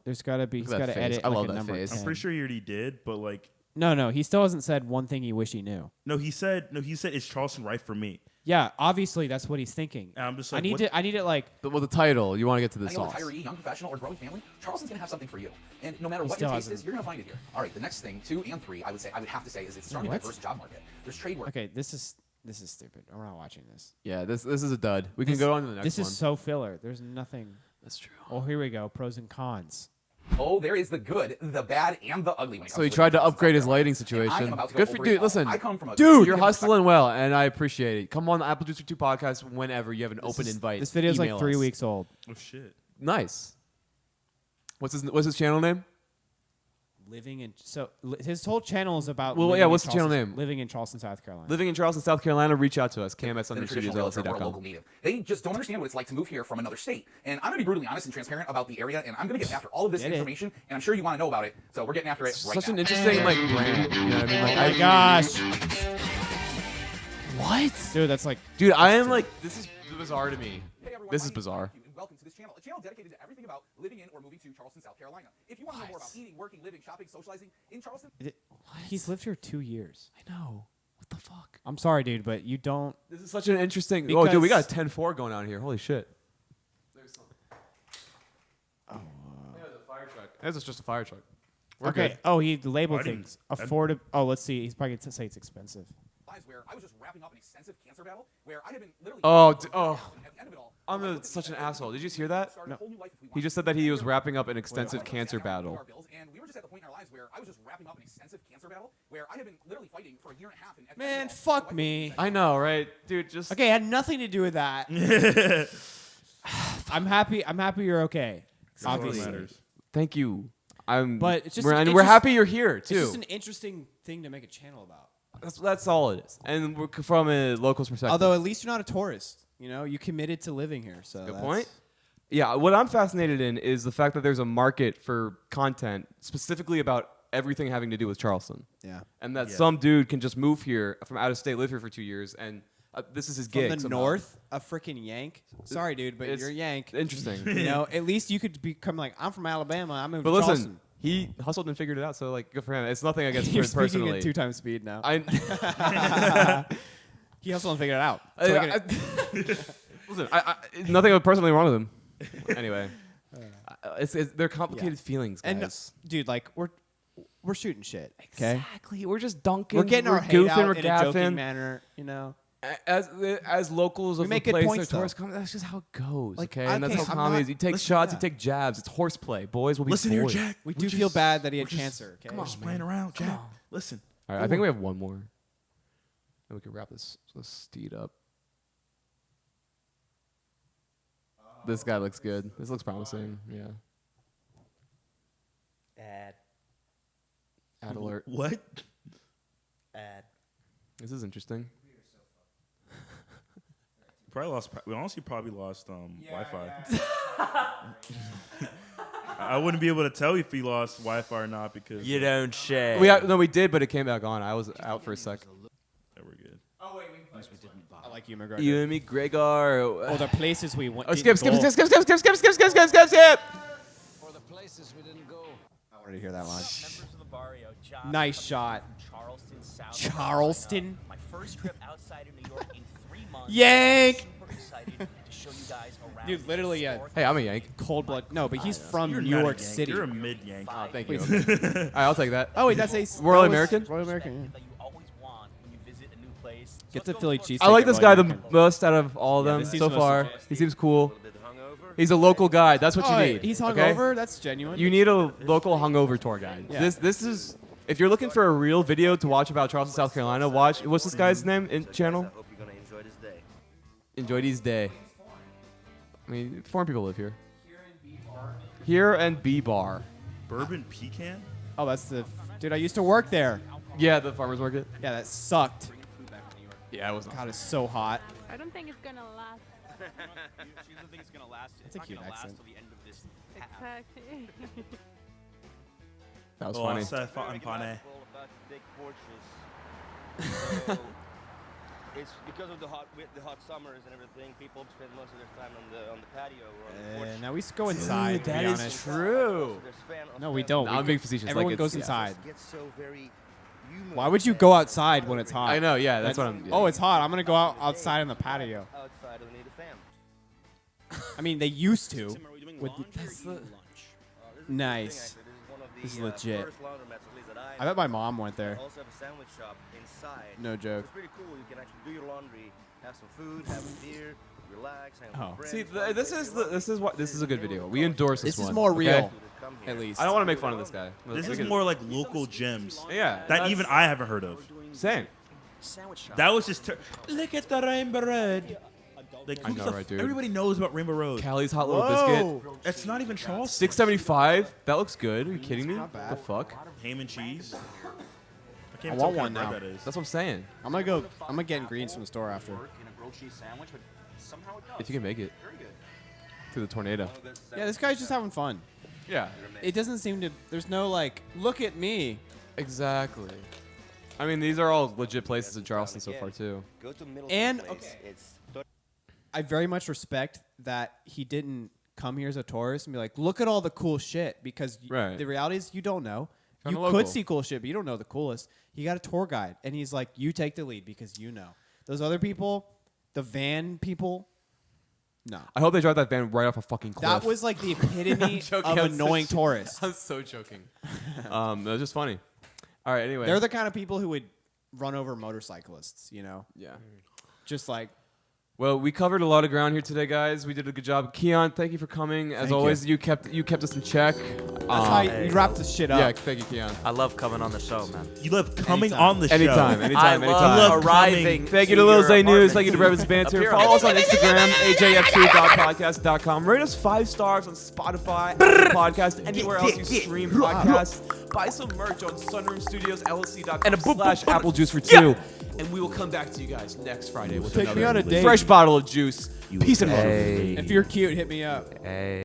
There's gotta be. Look He's at that gotta face. edit I like love a that number face. 10. I'm pretty sure he already did, but like, No, he still hasn't said one thing he wished he knew. no, he said is Charleston right for me? Yeah, obviously that's what he's thinking. And I'm just I like, need what- to. I need it like. Well, the title. You want to get to the Any old sauce. retiree, young professional, or growing family, Charleston's gonna have something for you. And no matter He what your still taste is, hasn't. you're gonna find it here. All right, the next thing, 2 and 3, I would have to say is it's a strongly What? diverse job market. There's trade work. Okay, this is stupid. We're not watching this. Yeah, this is a dud. We can go on to the next This one. is so filler. There's nothing. That's true. Oh, here we go. Pros and cons. Oh, there is the good, the bad, and the ugly. When it So comes he to tried to living in upgrade his South Carolina. lighting And I am situation. about to go Good for over dude. it all. Listen, I come from a dude, you're different hustling well, and I appreciate it. Come on the Apple Juicer 2 podcast whenever you have an open invite. This video's like Email 3 us. weeks old. Oh shit. Nice. What's his channel name? Living in his whole channel is about. Well, living yeah, in what's the channel Charleston- name? Living in Charleston, South Carolina. Living in Charleston, South Carolina. Reach out to us. Cam at than a traditional realtor or a local SunderStudiosLLC.com. native. They just don't understand what it's like to move here from another state. And I'm gonna be brutally honest and transparent about the area, and I'm gonna get after all of this Get it. information, and I'm sure you want to know about it. So we're getting after it right Such now. an interesting like brand. You know what I mean? Like, Oh my gosh, What? dude, that's like. Dude, I am like, this is bizarre to me. Hey everyone, This my is name bizarre. Matthew, and welcome to this channel, a channel dedicated to everything about living in or moving to Charleston, South Carolina. If you want to know more about eating, working, living, shopping, socializing in Charleston, He's lived here 2 years. I know. What the fuck? I'm sorry, dude, but you don't. This is such an interesting. Oh, dude, we got Because- a 10-4 going on here. Holy shit. There's something. Oh, Yeah, the fire truck. This is just a fire truck. We're okay. good. Oh, he labeled I didn't- things affordable. Oh, let's see. He's probably gonna say it's expensive. lives where I was just wrapping up an extensive cancer battle where I had been literally. Oh, At the end of it all, such an asshole. Did you just hear that? started a whole new life if we He wanted. just said that he was wrapping up an I extensive wanted to cancer stand down and battle. pay our bills, and we were just at the point in our lives where I was just wrapping up an extensive cancer battle where I had been literally fighting for a year and a half. And at the end Man, of it all, fuck my wife me. I know, right? Dude, just. Okay, it had nothing to do with that. I'm happy. I'm happy you're okay. That's all that Obviously. matters. Thank you. But it's just and it's we're just- happy you're here, too. It's just an interesting thing to make a channel about. That's all it is. And we're from a local's perspective. Although at least you're not a tourist. You know, you committed to living here. So Good that's- point. Yeah, what I'm fascinated in is the fact that there's a market for content specifically about everything having to do with Charleston. Yeah. And that Yeah. some dude can just move here from out of state, live here for 2 years, and this is his From gig. the somehow. north, a freaking Yank. Sorry, dude, but It's you're a Yank. Interesting. You know, at least you could become like, I'm from Alabama. I'm moving But to listen, Charleston. he hustled and figured it out, so like good for him. It's nothing against You're him speaking personally. at 2 times speed now. I, He hustled and figured it out. So I get it. listen, nothing personally wrong with him. Anyway, they're complicated feelings, guys. And dude, like we're shooting shit. Okay, Exactly. We're just dunking. we're getting our hate goofing, out we're in a joking gaffing. manner. You know, As locals We of make the good place, points, they're tourist though. comedy. That's just how it goes. Like, Okay, and that's okay, how I'm comedy not- is. You take listen, shots, yeah. you take jabs. It's horseplay. Boys will be Listen here, boys. Jack. we We're do just- feel bad that he we're had just- cancer. Okay, Come on, just playing around, Jack. Listen. All right, I think we have one more. And we can wrap this steed up. This guy looks good. This looks promising. Yeah. Ad alert. What? This is interesting. We honestly probably lost Wi-Fi. I wouldn't be able to tell if we lost Wi-Fi or not because You don't share. We did, but it came back on. I was out for a sec. Yeah, we're good. I like you, McGregor. You and me, Gregor. Oh, the places we went. Oh, skip. For the places we didn't go. I wanted to hear that line. Nice shot. Charleston south. Charleston. My first trip outside of New York in 3 months. Yank! Super excited to show you guys around. Dude, literally, yeah. Hey, I'm a Yank. Cold blood. No, but he's from You're New not a York Yank. City. You're a mid-Yank. Oh, thank you. Wait. Okay. All right, I'll take that. Oh, wait, that's a Royal that was American? Royal American. That you always want when you visit a new place. Get the Philly cheesesteak. I like this guy the American. most out of all of Yeah, them this seems so most far. legit. He seems cool. He's a local guide. That's what Oh, you need. he's okay? hungover. That's genuine. You need a local hungover tour guide. Yeah. This is if you're looking for a real video to watch about Charleston, South Carolina. Watch what's this guy's name in channel? Hope you're gonna enjoy this day. Enjoy these day. I mean, foreign people live here. Here and B Bar. Bourbon Pecan? Oh, that's the dude. I used to work there. Yeah, the farmers market. Yeah, that sucked. Yeah, it was. God, it's so hot. I don't think it's gonna last. She doesn't think it's gonna last. That's a not cute gonna last accent. till the end of this. Exactly. That was Oh, funny. c'est funny. All about big porches. So it's because of the hot summers and everything. People spend most of their time on the patio or on the porch. Now we go inside. That to be is honest. true. No, we don't. No, We I'm go- being facetious. Everyone like goes it's, inside. It gets so very humid. Why would you go outside when it's hot? I know. Yeah, that's what I'm. Oh, it's hot. I'm gonna go outside on the patio. Outside of need a fan. I mean, they used to. Tim, are we doing With launch or that's eating the- lunch? Nice. This is legit. First laundromats, at least that I bet my mom went there. also have a sandwich shop inside. No joke. It's pretty cool. You can actually do your laundry, have some food, have a beer, relax, hang Oh. with friends. See, this is a good video. We endorse this This one. is more okay? real, at least. I don't want to make fun of this guy. This We is can- more like local gems. Yeah. That that's- even I haven't heard of. Same. Sandwich shop. That was just. Look at the Rainbow Road. Like, I who know, the right, dude? Everybody knows about Rainbow Road. Callie's Hot Little Biscuit. It's not even Charleston. 675. That looks good. Are you kidding me? not bad. The fuck? Ham and cheese. I I can't want tell one what kind now. of bread that is. That's what I'm saying. I'm gonna get greens from the store after. In a grilled cheese sandwich, but somehow it does. If you can make it Very good. through the tornado. Yeah, this guy's just having fun. Yeah. It doesn't seem to. There's no like, look at me. Exactly. I mean, these are all legit places in Charleston so far too. Go to Middleton And Place. okay. It's I very much respect that he didn't come here as a tourist and be like, look at all the cool shit, because Right. the reality is you don't know. Found You a could local. see cool shit, but you don't know the coolest. He got a tour guide, and he's like, you take the lead because you know. Those other people, the van people, no. I hope they drive that van right off a fucking cliff. That was like the epitome joking, of I'm so annoying joking. tourists. I'm so joking. That was just funny. All right. Anyway. They're the kind of people who would run over motorcyclists, you know? Yeah. Just like, Well, we covered a lot of ground here today, guys. We did a good job. Keon, thank you for coming. As Thank always, you kept us in check. that's how you wrap this shit up. Yeah, thank you, Keon. I love coming on the show, man. You love coming Anytime. on the show. Anytime, I anytime. love arriving. coming. Thank you to Lil your Zay News. apartment. Thank you to Brevins Banter. Appear Follow on us on Instagram, ajf2.podcast.com. Rate us 5 stars on Spotify, Apple Podcast, anywhere else you stream podcasts. Buy some merch on sunroomstudiosllc.com And a boop, boop, boop. /Apple Juice for 2. And we will come back to you guys next Friday with Take me on another a date. fresh bottle of juice. Peace and love. Hey. If you're cute, hit me up. Hey.